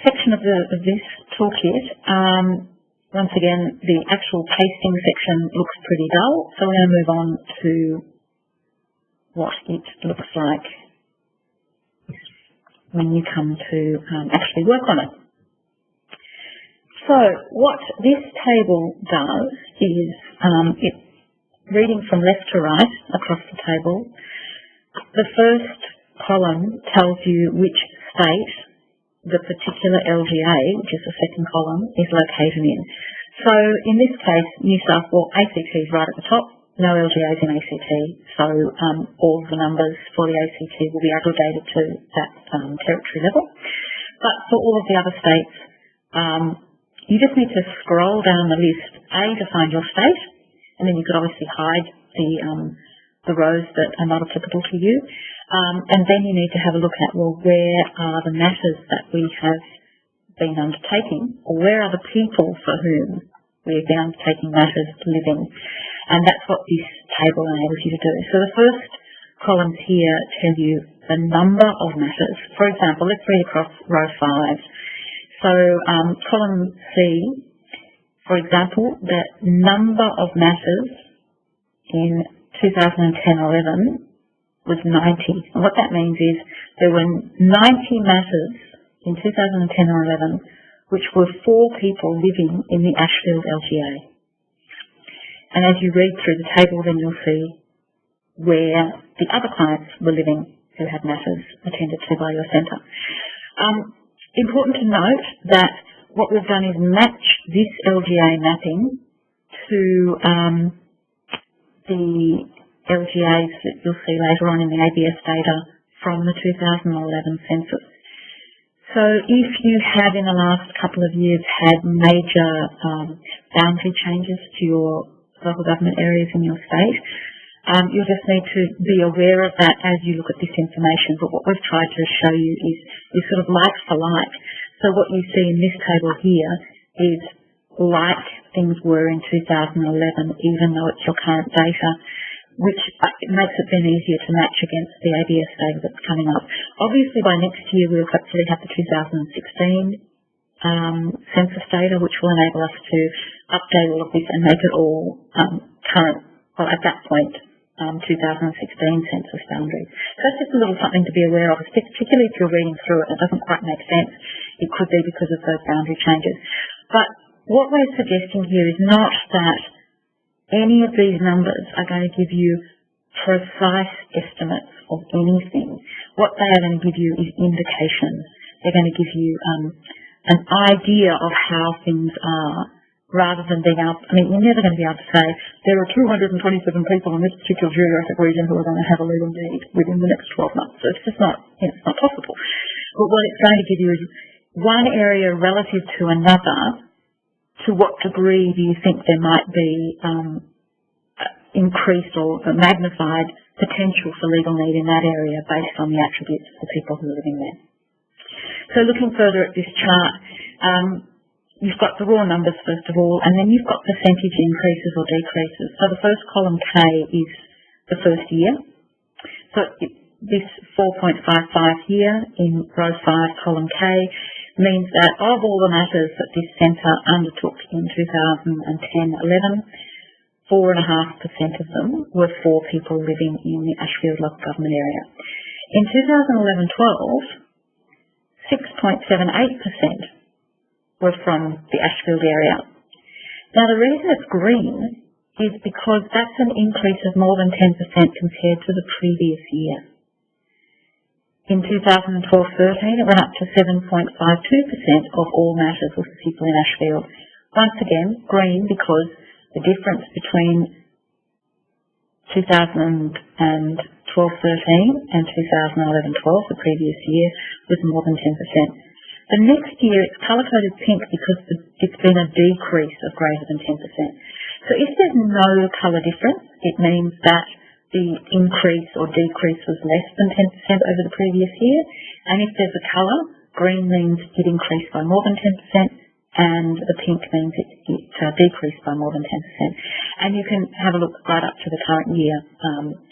section section of this toolkit, once again, the actual pasting section looks pretty dull, so we're going to move on to what it looks like when you come to actually work on it. So what this table does is, reading from left to right across the table, the first column tells you which state the particular LGA, which is the second column, is located in. So in this case, New South Wales, ACT is right at the top, no LGAs in ACT, so all the numbers for the ACT will be aggregated to that territory level. But for all of the other states, you just need to scroll down the list, A, to find your state, and then you could obviously hide the rows that are not applicable to you. And then you need to have a look at, well, where are the matters that we have been undertaking, or where are the people for whom we've been undertaking matters living? And that's what this table enables you to do. So the first columns here tell you the number of matters. For example, let's read across row 5. So column C, for example, the number of matters in 2010-11 was 90. And what that means is there were 90 matters in 2010 or 11 which were for people living in the Ashfield LGA. And as you read through the table, then you'll see where the other clients were living who had matters attended to by your centre. Important to note that what we've done is match this LGA mapping to the LGAs that you'll see later on in the ABS data from the 2011 census. So if you have in the last couple of years had major boundary changes to your local government areas in your state, you'll just need to be aware of that as you look at this information. But what we've tried to show you is sort of like for like. So what you see in this table here is like things were in 2011, even though it's your current data, which makes it then easier to match against the ABS data that's coming up. Obviously, by next year, we'll hopefully have the 2016 census data, which will enable us to update all of this and make it all current, well, at that point, 2016 census boundaries. So that's just a little something to be aware of, particularly if you're reading through it and it doesn't quite make sense. It could be because of those boundary changes. But what we're suggesting here is not that any of these numbers are going to give you precise estimates of anything. What they are going to give you is indications. They're going to give you an idea of how things are, rather than being able, I mean, you're never going to be able to say, there are 227 people in this particular geographic region who are going to have a legal need within the next 12 months. So it's just not, it's not possible. But what it's going to give you is one area relative to another. To what degree do you think there might be increased or magnified potential for legal need in that area based on the attributes of the people who are living there? So looking further at this chart, you've got the raw numbers first of all, and then you've got percentage increases or decreases. So the first column K is the first year. So this 4.55 here in row 5, column K, means that of all the matters that this centre undertook in 2010-11, 4.5% of them were for people living in the Ashfield local government area. In 2011-12, 6.78% were from the Ashfield area. Now the reason it's green is because that's an increase of more than 10% compared to the previous year. In 2012-13, it went up to 7.52% of all matters with people in Ashfield. Once again, green, because the difference between 2012-13 and 2011-12, the previous year, was more than 10%. The next year, it's colour-coded pink because it's been a decrease of greater than 10%. So if there's no colour difference, it means that the increase or decrease was less than 10% over the previous year. And if there's a colour, green means it increased by more than 10%, and the pink means it decreased by more than 10%. And you can have a look right up to the current year,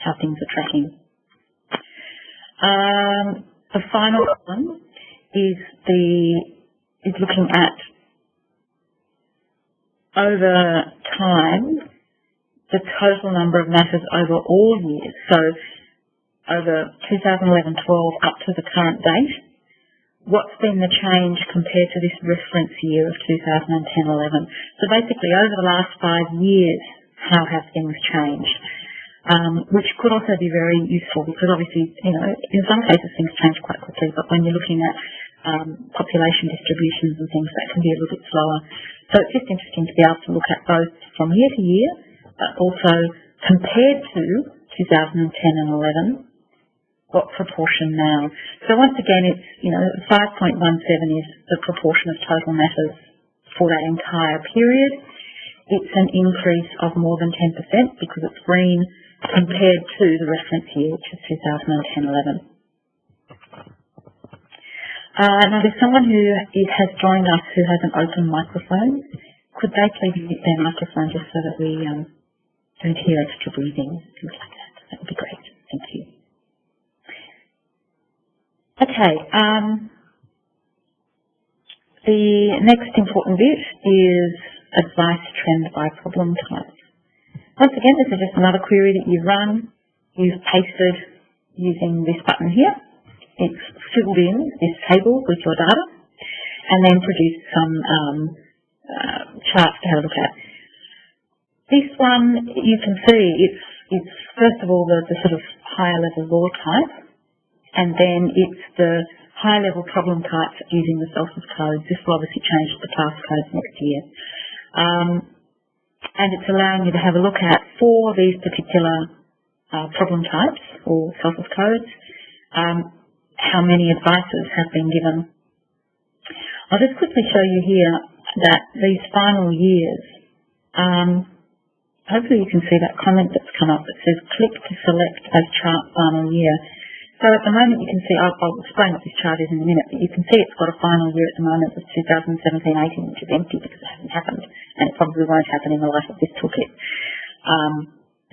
how things are tracking. The final one is the is looking at over time the total number of matters over all years. So over 2011-12 up to the current date, what's been the change compared to this reference year of 2010-11? So basically over the last 5 years, how have things changed? Which could also be very useful because obviously, in some cases things change quite quickly, but when you're looking at population distributions and things, that can be a little bit slower. So it's just interesting to be able to look at both from year to year, but also compared to 2010 and 11, what proportion now. So once again, it's, 5.17 is the proportion of total matters for that entire period. It's an increase of more than 10% because it's green compared to the reference year, which is 2010-11. Now there's someone who has joined us who has an open microphone. Could they please mute their microphone just so that we don't hear extra breathing, things like that? That would be great. Thank you. Okay. The next important bit is advice trend by problem type. Once again, this is just another query that you've run. You've pasted using this button here. It's filled in this table with your data and then produced some charts to have a look at. This one, you can see, it's first of all the sort of higher level law type, and then it's the high level problem types using the CLSIS codes. This will obviously change the class codes next year. And it's allowing you to have a look at, for these particular problem types or CLSIS codes, how many advices have been given. I'll just quickly show you here that these final years, hopefully you can see that comment that's come up that says click to select as chart final year. So at the moment you can see, I'll explain what this chart is in a minute, but you can see it's got a final year at the moment of 2017-18, which is empty because it hasn't happened, and it probably won't happen in the life of this toolkit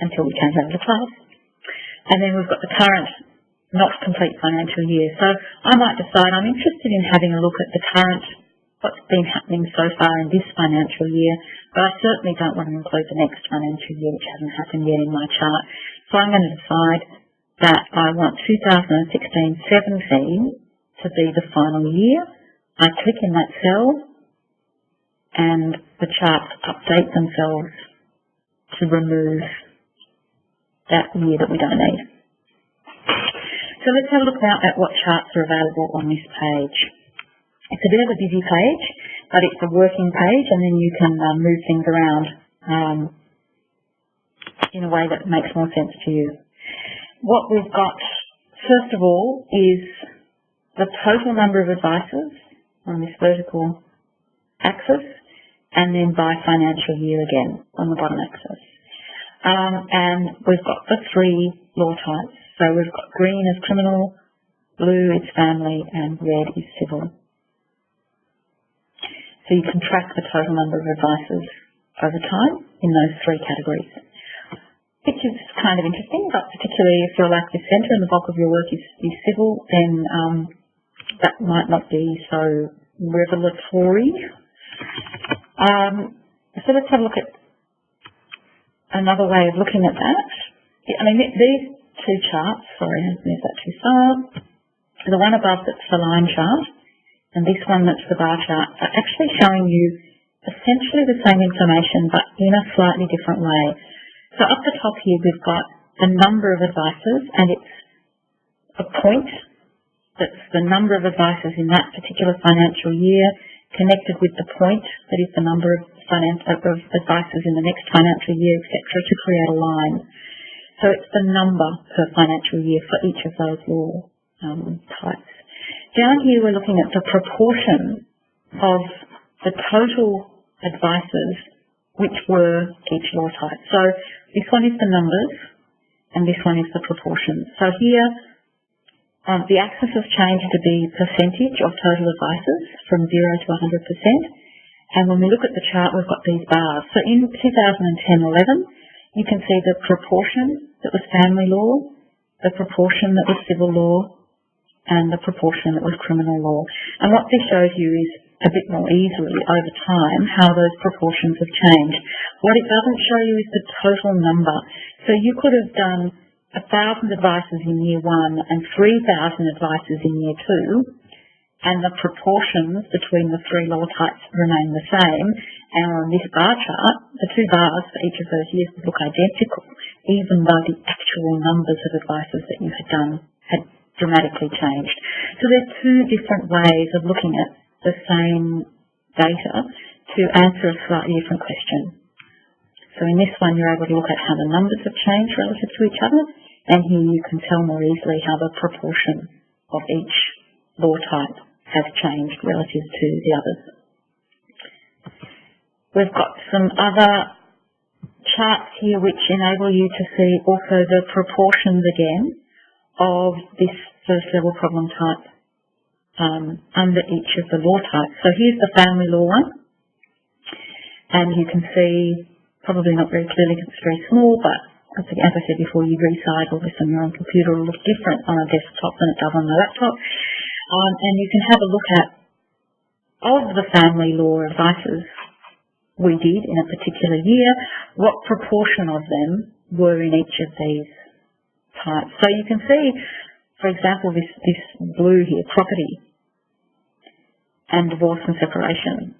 until we change over the class. And then we've got the current not complete financial year. So I might decide I'm interested in having a look at the current, what's been happening so far in this financial year, but I certainly don't want to include the next financial year, which hasn't happened yet in my chart. So I'm going to decide that I want 2016-17 to be the final year. I click in that cell and the charts update themselves to remove that year that we don't need. So let's have a look now at what charts are available on this page. It's a bit of a busy page, but it's a working page and then you can move things around in a way that makes more sense to you. What we've got, first of all, is the total number of advices on this vertical axis, and then by financial year again on the bottom axis. And we've got the 3 law types. So we've got green as criminal, blue is family, and red is civil. So you can track the total number of advices over time in those 3 categories. Which is kind of interesting, but particularly if you're like the centre and the bulk of your work is civil, then that might not be so revelatory. So let's have a look at another way of looking at that. I mean, these 2 charts, sorry, I've moved that too far. The one above that's the line chart, and this one that's the bar chart, are actually showing you essentially the same information, but in a slightly different way. So up the top here, we've got the number of advices, and it's a point that's the number of advices in that particular financial year connected with the point that is the number of advices in the next financial year, etc., to create a line. So it's the number per financial year for each of those law types. Down here, we're looking at the proportion of the total advices which were each law type. So this one is the numbers, and this one is the proportions. So here, the axis has changed to be percentage of total advices from 0 to 100%. And when we look at the chart, we've got these bars. So in 2010-11, you can see the proportion that was family law, the proportion that was civil law, and the proportion that was criminal law. And what this shows you is a bit more easily over time how those proportions have changed. What it doesn't show you is the total number. So you could have done 1,000 advices in year 1 and 3,000 advices in year 2, and the proportions between the 3 law types remain the same. And on this bar chart, the 2 bars for each of those years would look identical, even though the actual numbers of advices that you had done had dramatically changed. So there's 2 different ways of looking at the same data to answer a slightly different question. So in this one, you're able to look at how the numbers have changed relative to each other, and here you can tell more easily how the proportion of each law type has changed relative to the others. We've got some other charts here which enable you to see also the proportions again of this first level problem type under each of the law types. So here's the family law one, and you can see, probably not very clearly because it's very small, but as I said before, you resize all this on your own computer. It'll look different on a desktop than it does on a laptop. And you can have a look at, of the family law advices we did in a particular year, what proportion of them were in each of these types. So you can see, for example, this blue here, property and divorce and separation,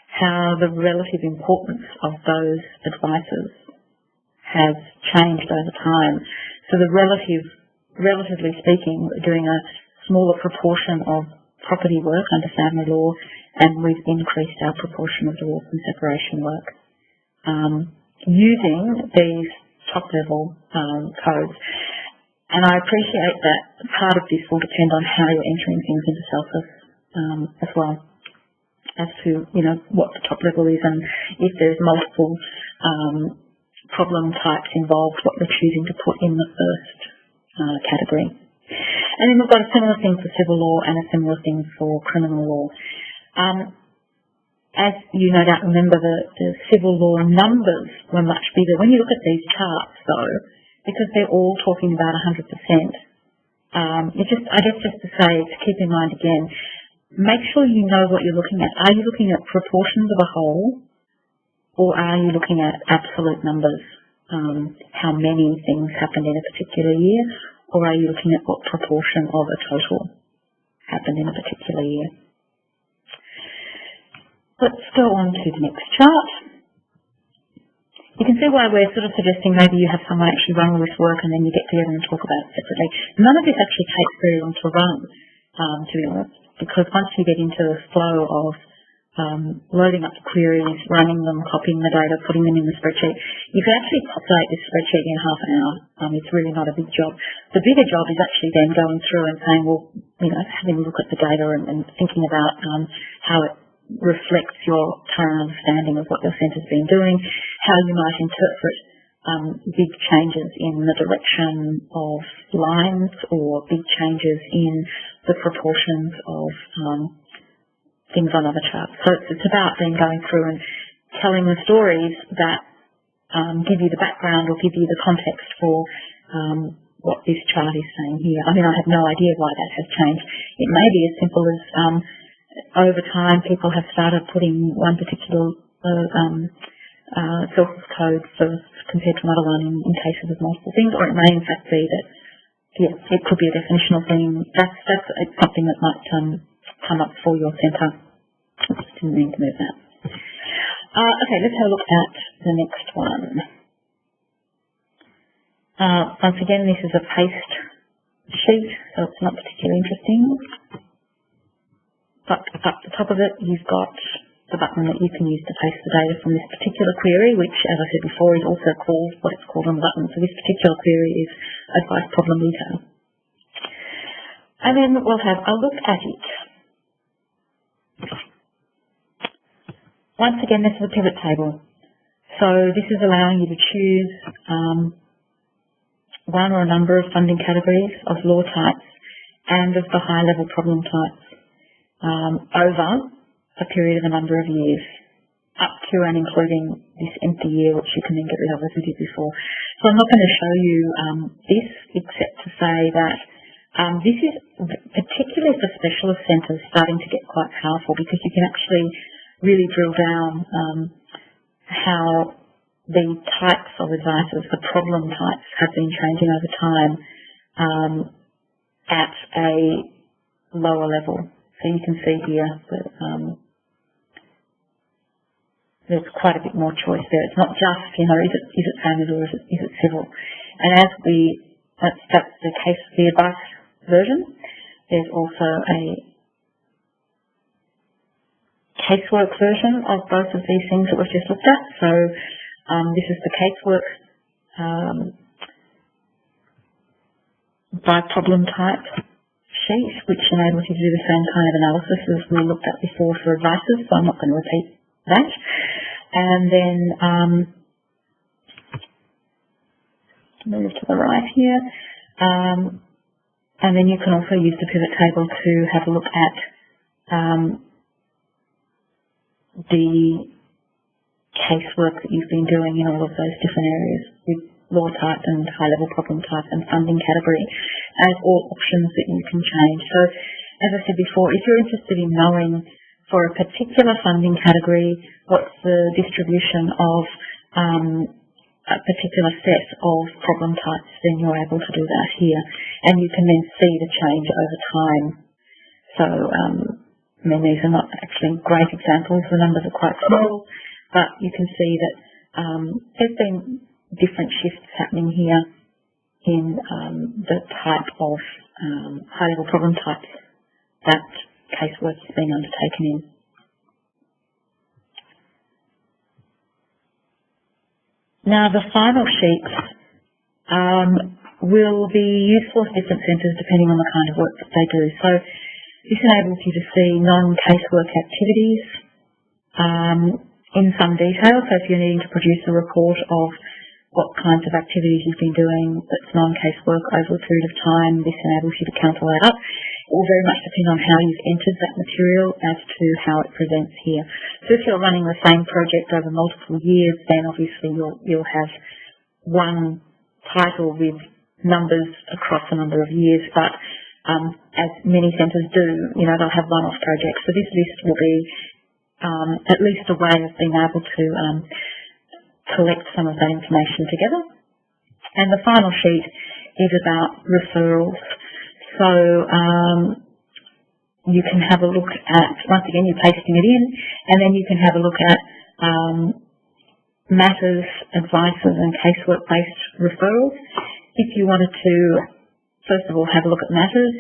how the relative importance of those advices has changed over time. So the relatively speaking, we're doing a smaller proportion of property work under family law, and we've increased our proportion of divorce and separation work using these top-level codes. And I appreciate that part of this will depend on how you're entering things into CLSIS as well, as to, you know, what the top level is, and if there's multiple problem types involved, what we're choosing to put in the first category. And then we've got a similar thing for civil law and a similar thing for criminal law. As you no doubt remember, the civil law numbers were much bigger. When you look at these charts, though, because they're all talking about 100%, I guess just to say, to keep in mind again, make sure you know what you're looking at. Are you looking at proportions of a whole, or are you looking at absolute numbers? How many things happened in a particular year, or are you looking at what proportion of a total happened in a particular year? Let's go on to the next chart. You can see why we're sort of suggesting maybe you have someone actually run all this work and then you get together and talk about it separately. None of this actually takes very long to run, to be honest, because once you get into the flow of loading up the queries, running them, copying the data, putting them in the spreadsheet, you can actually populate this spreadsheet in half an hour. It's really not a big job. The bigger job is actually then going through and saying, well, you know, having a look at the data and thinking about how it reflects your current understanding of what your centre's been doing, how you might interpret big changes in the direction of lines or big changes in the proportions of things on other charts. So it's about then going through and telling the stories that give you the background or give you the context for what this chart is saying here. I mean, I have no idea why that has changed. It may be as simple as over time people have started putting one particular CLSIS code first compared to another one in cases of multiple things, or it may in fact be that, yeah, it could be a definitional thing. That's something that might come up for your centre. I just didn't mean to move that. Okay, let's have a look at the next one. Once again, this is a paste sheet, so it's not particularly interesting. But up the top of it, you've got the button that you can use to paste the data from this particular query, which, as I said before, is also called what it's called on the button. So this particular query is advice problem detail. And then we'll have a look at it. Once again, this is a pivot table. So this is allowing you to choose one or a number of funding categories of law types and of the high-level problem types over a period of a number of years, up to and including this empty year, which you can then get rid of as we did before. So I'm not going to show you this, except to say that This is particularly for specialist centres starting to get quite powerful, because you can actually really drill down how the types of advices, the problem types, have been changing over time at a lower level. So you can see here that there's quite a bit more choice there. It's not just, is it family or is it civil? And as that's the advice version. There's also a casework version of both of these things that we've just looked at. So this is the casework by problem type sheet, which enables you to do the same kind of analysis as we looked at before for advices, so I'm not going to repeat that. And then move to the right here. And then you can also use the pivot table to have a look at the casework that you've been doing in all of those different areas with law type and high-level problem type and funding category as all options that you can change. So, as I said before, if you're interested in knowing for a particular funding category what's the distribution of a particular set of problem types, then you're able to do that here. And you can then see the change over time. So, these are not actually great examples. The numbers are quite small, but you can see that there's been different shifts happening here in the type of high-level problem types that casework is being undertaken in. Now, the final sheets will be useful for different centres depending on the kind of work that they do. So this enables you to see non-casework activities in some detail. So if you're needing to produce a report of what kinds of activities you've been doing that's non-casework over a period of time, this enables you to count all that up. It will very much depend on how you've entered that material as to how it presents here. So if you're running the same project over multiple years, then obviously you'll have one title with numbers across a number of years, but as many centres do, they'll have one-off projects. So this list will be at least a way of being able to collect some of that information together. And the final sheet is about referrals. So you can have a look at, once again, you're pasting it in, and then you can have a look at matters, advices and casework-based referrals. If you wanted to, first of all, have a look at matters,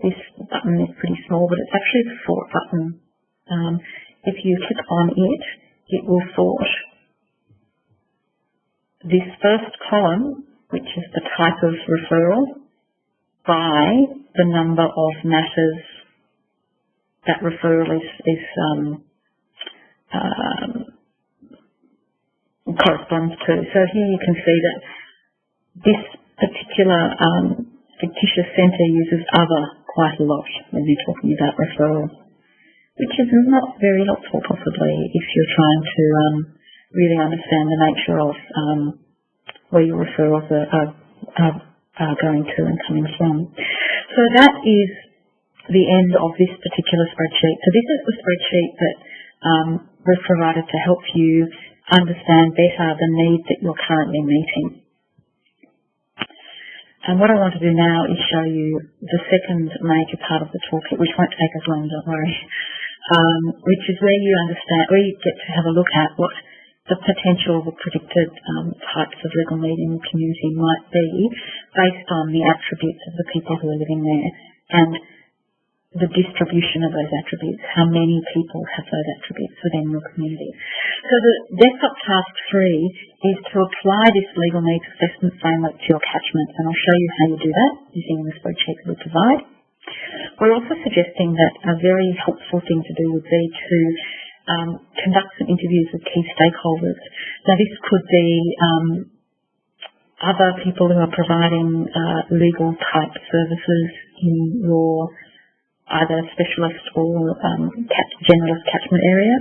this button is pretty small, but it's actually a sort button. If you click on it, it will sort this first column, which is the type of referral, by the number of matters that referral corresponds to. So here you can see that this particular fictitious centre uses other quite a lot when they're talking about referral, which is not very helpful possibly if you're trying to really understand the nature of where your referrals are going to and coming from. So that is the end of this particular spreadsheet. So this is the spreadsheet that we've provided to help you understand better the needs that you're currently meeting. And what I want to do now is show you the second major part of the toolkit, which won't take as long, don't worry, which is where you get to have a look at what the potential, the predicted types of legal need in the community might be based on the attributes of the people who are living there and the distribution of those attributes, how many people have those attributes within your community. So the desktop task 3 is to apply this legal needs assessment framework to your catchment, and I'll show you how you do that using the spreadsheet that we provide. We're also suggesting that a very helpful thing to do would be to conduct some interviews with key stakeholders. Now this could be other people who are providing legal type services in your either specialist or generalist catchment area.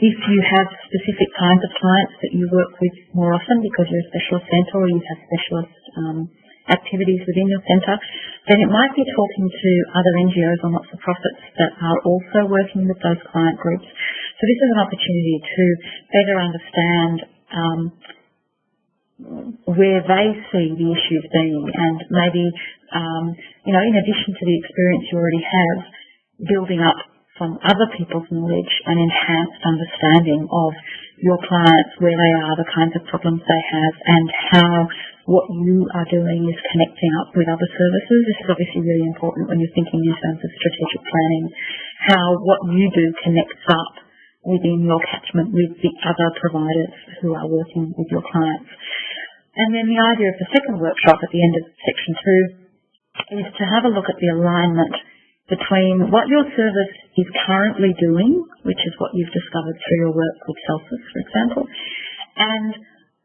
If you have specific kinds of clients that you work with more often because you're a specialist centre or you have specialist activities within your centre, then it might be talking to other NGOs or not-for-profits that are also working with those client groups. So this is an opportunity to better understand where they see the issues being, and maybe, in addition to the experience you already have, building up from other people's knowledge and enhanced understanding of your clients, where they are, the kinds of problems they have, and how what you are doing is connecting up with other services. This is obviously really important when you're thinking in terms of strategic planning, how what you do connects up within your catchment with the other providers who are working with your clients. And then the idea of the second workshop at the end of section 2 is to have a look at the alignment between what your service is currently doing, which is what you've discovered through your work with CLSIS, for example, and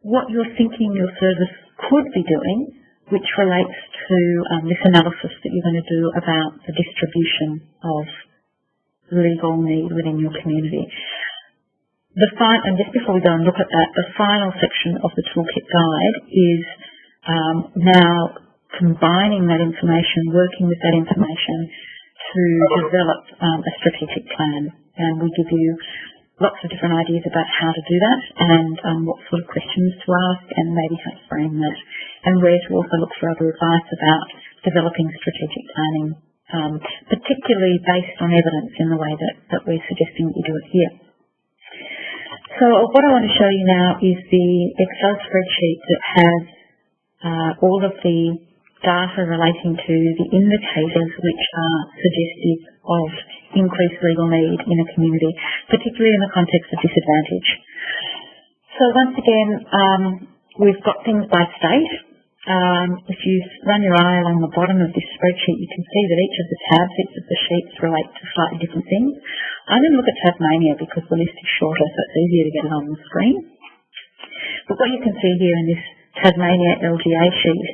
what you're thinking your service could be doing, which relates to this analysis that you're going to do about the distribution of legal need within your community. And just before we go and look at that, the final section of the toolkit guide is now combining that information, working with that information to develop a strategic plan. And we give you lots of different ideas about how to do that, and what sort of questions to ask, and maybe how to frame that, and where to also look for other advice about developing strategic planning, particularly based on evidence in the way that we're suggesting that you do it here. So what I want to show you now is the Excel spreadsheet that has all of the data relating to the indicators which are suggestive of increased legal need in a community, particularly in the context of disadvantage. So once again, we've got things by state. If you run your eye along the bottom of this spreadsheet, you can see that each of the tabs, each of the sheets relate to slightly different things. I'm going to look at Tasmania because the list is shorter, so it's easier to get it on the screen. But what you can see here in this Tasmania LGA sheet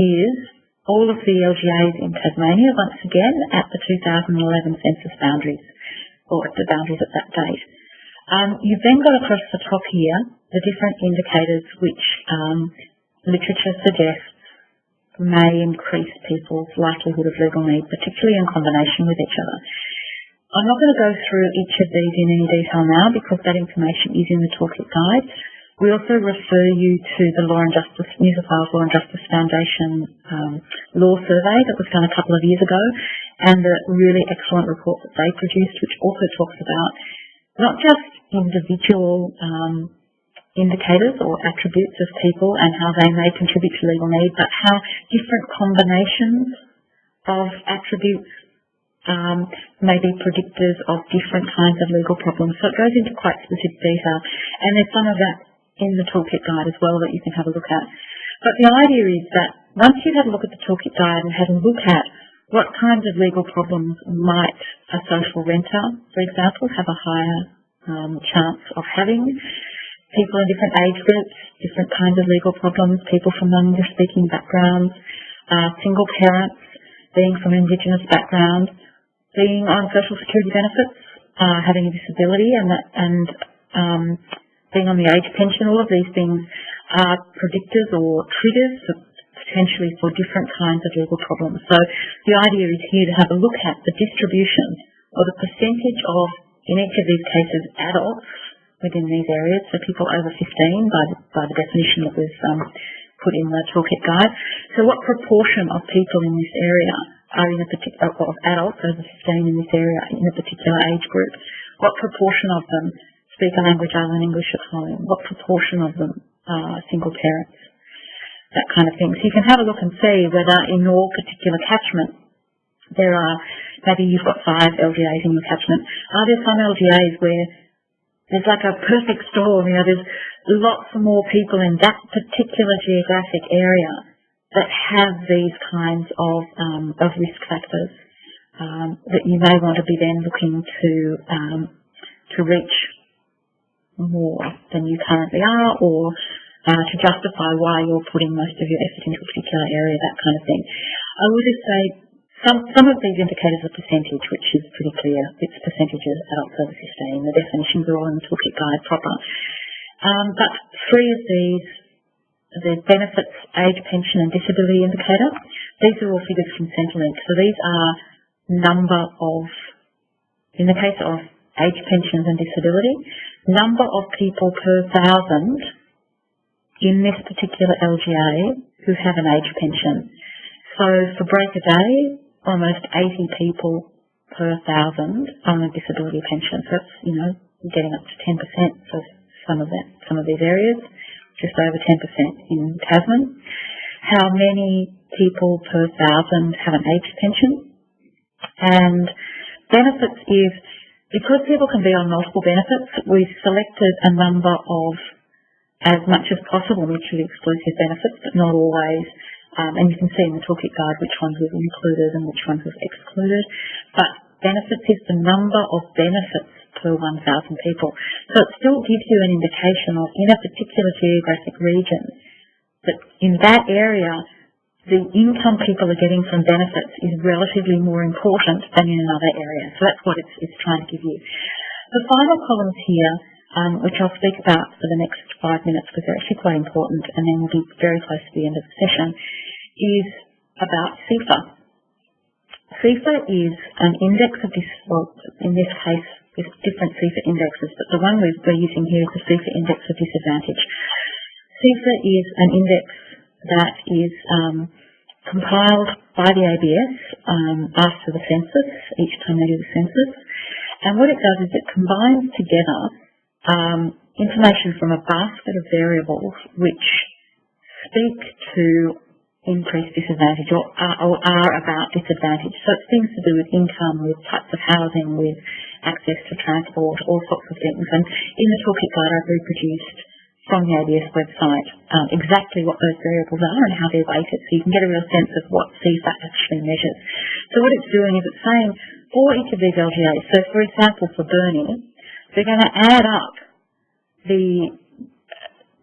is all of the LGAs in Tasmania, once again, at the 2011 census boundaries, or at the boundaries at that date. You've then got across the top here the different indicators which literature suggests may increase people's likelihood of legal need, particularly in combination with each other. I'm not going to go through each of these in any detail now because that information is in the toolkit guide. We also refer you to the New South Wales Law and Justice Foundation law survey that was done a couple of years ago, and the really excellent report that they produced, which also talks about not just individual indicators or attributes of people and how they may contribute to legal need, but how different combinations of attributes may be predictors of different kinds of legal problems. So it goes into quite specific detail, and there's some of that in the toolkit guide as well that you can have a look at. But the idea is that once you've had a look at the toolkit guide and had a look at what kinds of legal problems might a social renter, for example, have a higher chance of having, people in different age groups, different kinds of legal problems, people from non-English-speaking backgrounds, single parents, being from Indigenous background, being on social security benefits, having a disability, and being on the age pension, all of these things are predictors or triggers potentially for different kinds of legal problems. So the idea is here to have a look at the distribution or the percentage of, in each of these cases, adults within these areas, so people over 15 by the definition that was put in the toolkit guide. So what proportion of people in this area are in a particular, of adults over 15 in this area in a particular age group? What proportion of them speak a language other than English at home? What proportion of them are single parents? That kind of thing. So you can have a look and see whether in your particular catchment there are, maybe you've got 5 LGAs in your catchment. Are there some LGAs where there's like a perfect storm, there's lots more people in that particular geographic area that have these kinds of risk factors that you may want to be then looking to reach more than you currently are, or to justify why you're putting most of your effort into a particular area, that kind of thing. I would just say some of these indicators are percentage, which is pretty clear. It's percentages, adults over 15. The definitions are all in the toolkit guide proper. But 3 of these the benefits, age, pension and disability indicator. These are all figures from Centrelink. So these are number of, in the case of age, pensions and disability, number of people per 1,000 in this particular LGA who have an age pension. So for break a day, almost 80 people per 1,000 on a disability pension. So that's, getting up to 10% for some of these areas, just over 10% in Tasman. How many people per 1,000 have an age pension? And benefits is, because people can be on multiple benefits, we've selected a number of, as much as possible, mutually exclusive benefits, but not always. And you can see in the toolkit guide which ones we've included and which ones we've excluded. But benefits is the number of benefits per 1,000 people. So it still gives you an indication of, in a particular geographic region, that in that area, the income people are getting from benefits is relatively more important than in another area. So that's what it's trying to give you. The final columns here, which I'll speak about for the next 5 minutes because they're actually quite important, and then we'll be very close to the end of the session, is about CIFA. CIFA is an index of this, well, in this case, there's different CIFA indexes, but the one we're using here is the CIFA index of disadvantage. CIFA is an index that is compiled by the ABS after the census, each time they do the census. And what it does is it combines together information from a basket of variables which speak to increased disadvantage or are about disadvantage. So it's things to do with income, with types of housing, with access to transport, all sorts of things. And in the toolkit guide I've reproduced from the ABS website exactly what those variables are and how they're weighted, so you can get a real sense of what CIFA actually measures. So what it's doing is it's saying for each of these LGAs, so for example for Burnie, they're going to add up the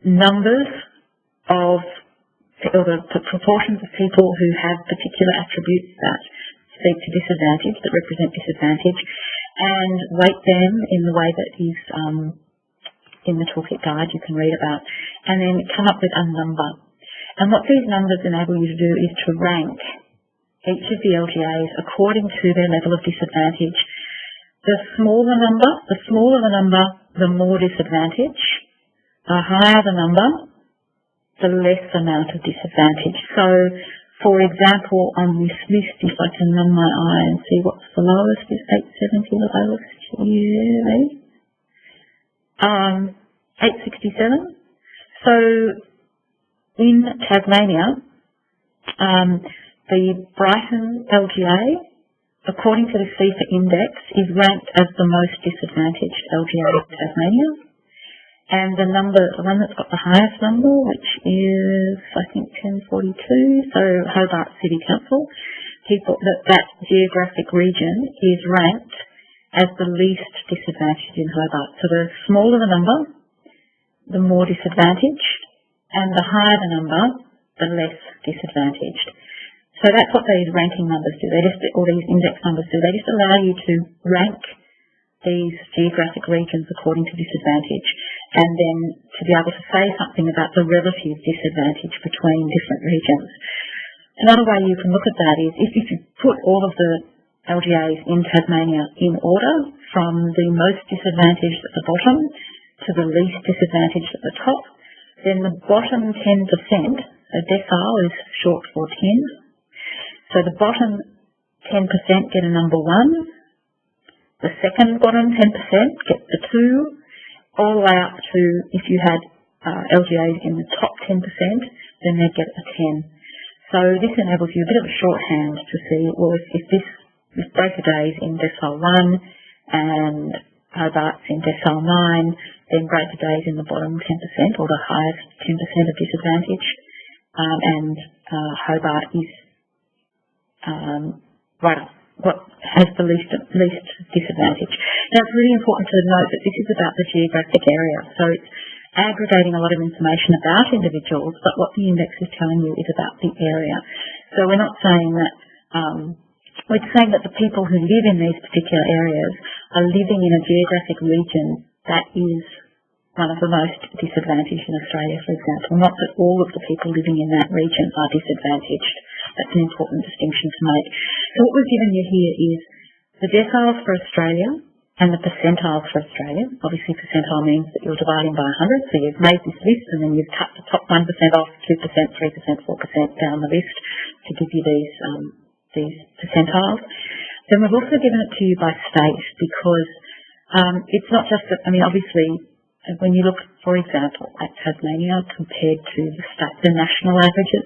numbers of, or the proportions of people who have particular attributes that speak to disadvantage, that represent disadvantage, and weight them in the way that is in the toolkit guide you can read about, and then come up with a number. And what these numbers enable you to do is to rank each of the LGAs according to their level of disadvantage. The smaller the number, the more disadvantage. The higher the number, the less amount of disadvantage. So, for example, on this list, if I can run my eye and see what's the lowest, is 870 the lowest? Yeah, 867. So, in Tasmania, the Brighton LGA, according to the CIFA index, is ranked as the most disadvantaged LGA in Tasmania. And the one that's got the highest number, which is, I think, 1042, so Hobart City Council, that geographic region is ranked as the least disadvantaged in Hobart. So the smaller the number, the more disadvantaged, and the higher the number, the less disadvantaged. So that's what these ranking numbers do. All these index numbers do. They just allow you to rank these geographic regions according to disadvantage, and then to be able to say something about the relative disadvantage between different regions. Another way you can look at that is if you put all of the LGAs in Tasmania in order from the most disadvantaged at the bottom to the least disadvantaged at the top, then the bottom 10%, a decile is short for 10, so the bottom 10% get a number 1, the second bottom 10% get the 2, all the way up to, if you had LGAs in the top 10%, then they'd get a 10. So this enables you a bit of a shorthand to see, well, if break a day is in decile 1 and Hobart's in decile 9, then break a day is in the bottom 10% or the highest 10% of disadvantage, and Hobart is right up, what has the least disadvantage. Now it's really important to note that this is about the geographic area, so it's aggregating a lot of information about individuals, but what the index is telling you is about the area. So we're not saying that, we're saying that the people who live in these particular areas are living in a geographic region that is one of the most disadvantaged in Australia, for example. Not that all of the people living in that region are disadvantaged. That's an important distinction to make. So what we've given you here is the deciles for Australia and the percentiles for Australia. Obviously, percentile means that you're dividing by 100, so you've made this list and then you've cut the top 1% off, 2%, 3%, 4% down the list to give you these percentiles. Then we've also given it to you by state because it's not just that, I mean, obviously, when you look, for example, at Tasmania compared to the national averages,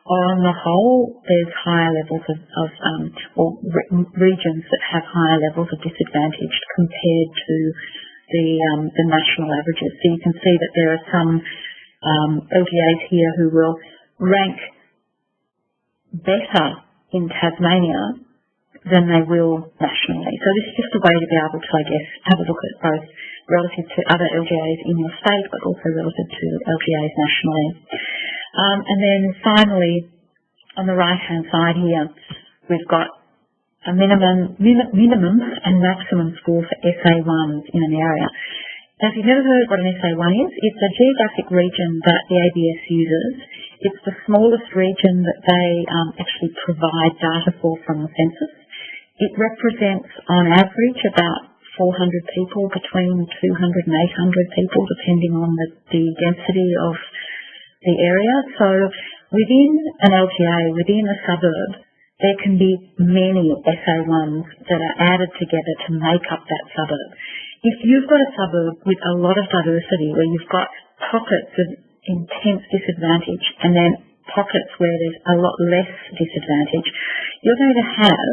on the whole, there's higher levels of regions that have higher levels of disadvantage compared to the national averages. So you can see that there are some LGAs here who will rank better in Tasmania than they will nationally. So this is just a way to be able to, I guess, have a look at both relative to other LGAs in your state, but also relative to LGAs nationally. And then finally, on the right-hand side here, we've got a minimum and maximum score for SA1s in an area. Now, if you've never heard what an SA1 is, it's a geographic region that the ABS uses. It's the smallest region that they actually provide data for from the census. It represents, on average, about 400 people, between 200 and 800 people, depending on the density of the area. So within an LGA, within a suburb, there can be many SA1s that are added together to make up that suburb. If you've got a suburb with a lot of diversity, where you've got pockets of intense disadvantage and then pockets where there's a lot less disadvantage, you're going to have,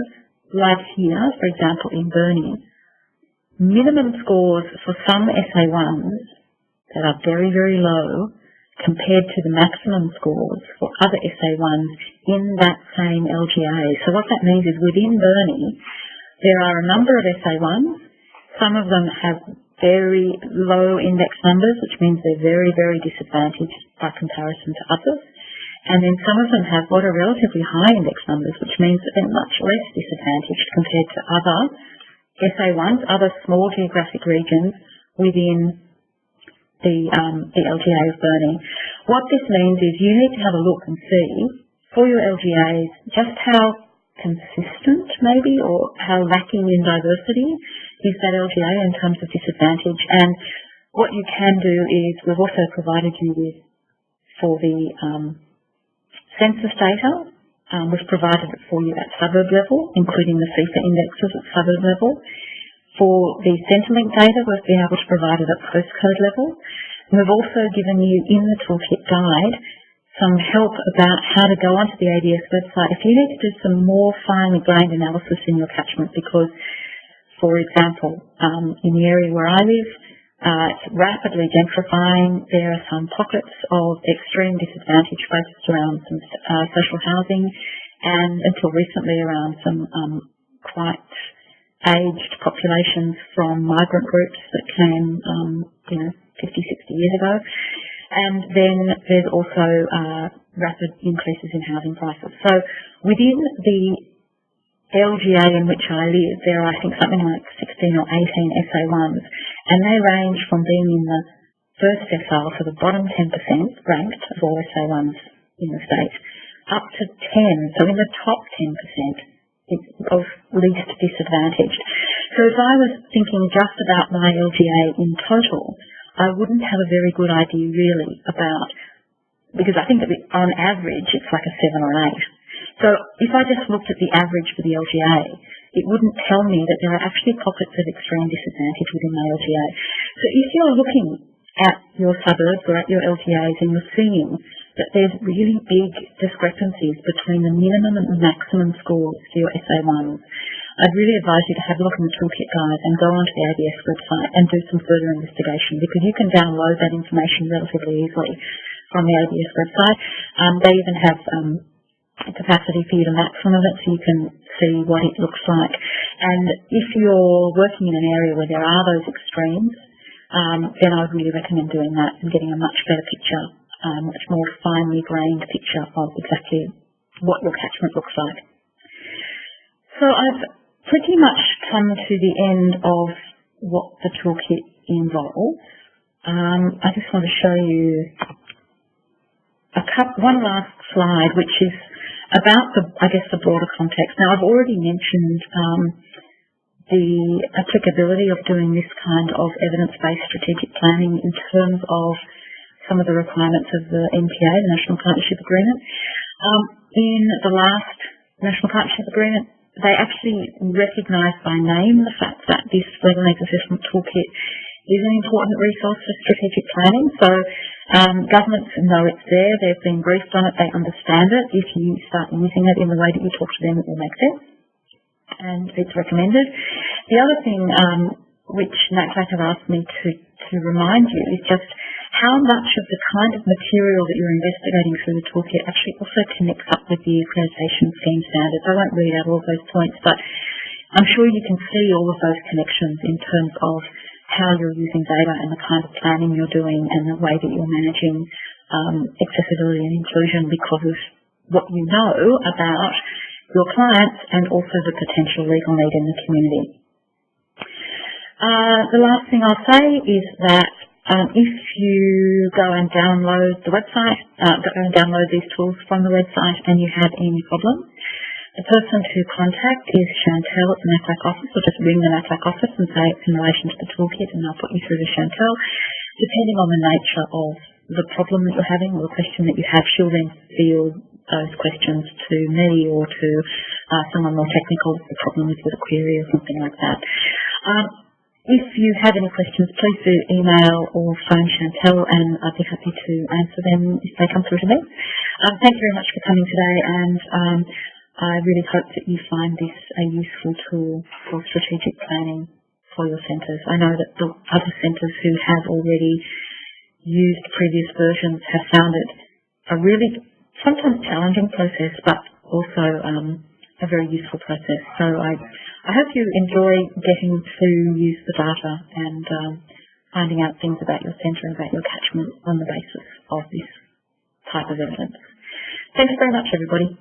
like here, for example, in Burnie, minimum scores for some SA1s that are very, very low compared to the maximum scores for other SA1s in that same LGA. So what that means is within Burnie, there are a number of SA1s. Some of them have very low index numbers, which means they're very, very disadvantaged by comparison to others. And then some of them have what are relatively high index numbers, which means that they're much less disadvantaged compared to other SA1s, other small geographic regions within the LGA of Burnie. What this means is you need to have a look and see for your LGAs just how consistent maybe or how lacking in diversity is that LGA in terms of disadvantage. And what you can do is we've also provided you with, for the census data, we've provided it for you at suburb level, including the CEFA indexes at suburb level. For the Centrelink data, we've been able to provide it at postcode level. And we've also given you in the toolkit guide some help about how to go onto the ABS website if you need to do some more finely grained analysis in your catchment because, for example, in the area where I live, it's rapidly gentrifying. There are some pockets of extreme disadvantage focused around some social housing and until recently around some quite aged populations from migrant groups that came, 50, 60 years ago. And then there's also rapid increases in housing prices. So within the LGA in which I live, there are, I think, something like 16 or 18 SA1s, and they range from being in the first decile, so the bottom 10% ranked of all SA1s in the state, up to 10, so in the top 10%. Of least disadvantaged. So if I was thinking just about my LGA in total, I wouldn't have a very good idea really about, because I think that on average it's like a 7 or an 8. So if I just looked at the average for the LGA, it wouldn't tell me that there are actually pockets of extreme disadvantage within my LGA. So if you're looking at your suburbs or at your LGAs and you're seeing that there's really big discrepancies between the minimum and the maximum scores for your SA1s, I'd really advise you to have a look in the toolkit guide and go onto the ABS website and do some further investigation because you can download that information relatively easily from the ABS website. They even have capacity for you to map some of it so you can see what it looks like. And if you're working in an area where there are those extremes, then I would really recommend doing that and getting a much better picture, much more finely grained picture of exactly what your catchment looks like. So I've pretty much come to the end of what the toolkit involves. I just want to show you one last slide, which is about the broader context. Now, I've already mentioned the applicability of doing this kind of evidence-based strategic planning in terms of some of the requirements of the NPA, the National Partnership Agreement. In the last National Partnership Agreement, they actually recognised by name the fact that this Legal Needs Assessment Toolkit is an important resource for strategic planning. So governments know it's there, they've been briefed on it, they understand it. If you start using it in the way that you talk to them, it will make sense, and it's recommended. The other thing which NATCLAT have asked me to remind you is just how much of the kind of material that you're investigating through the toolkit actually also connects up with the accreditation scheme standards. I won't read out all those points, but I'm sure you can see all of those connections in terms of how you're using data and the kind of planning you're doing and the way that you're managing accessibility and inclusion because of what you know about your clients and also the potential legal need in the community. The last thing I'll say is that if you go and download the website, go and download these tools from the website and you have any problems, the person to contact is Chantel at the NATCLAT office, or just ring the NATCLAT office and say it's in relation to the toolkit and they'll put you through to Chantel. Depending on the nature of the problem that you're having or the question that you have, she'll then field those questions to me or to someone more technical if the problem is with a query or something like that. If you have any questions, please do email or phone Chantel and I'd be happy to answer them if they come through to me. Thank you very much for coming today, and I really hope that you find this a useful tool for strategic planning for your centres. I know that the other centres who have already used previous versions have found it a really sometimes challenging process, but also a very useful process. So I hope you enjoy getting to use the data and finding out things about your centre and about your catchment on the basis of this type of evidence. Thanks very much, everybody.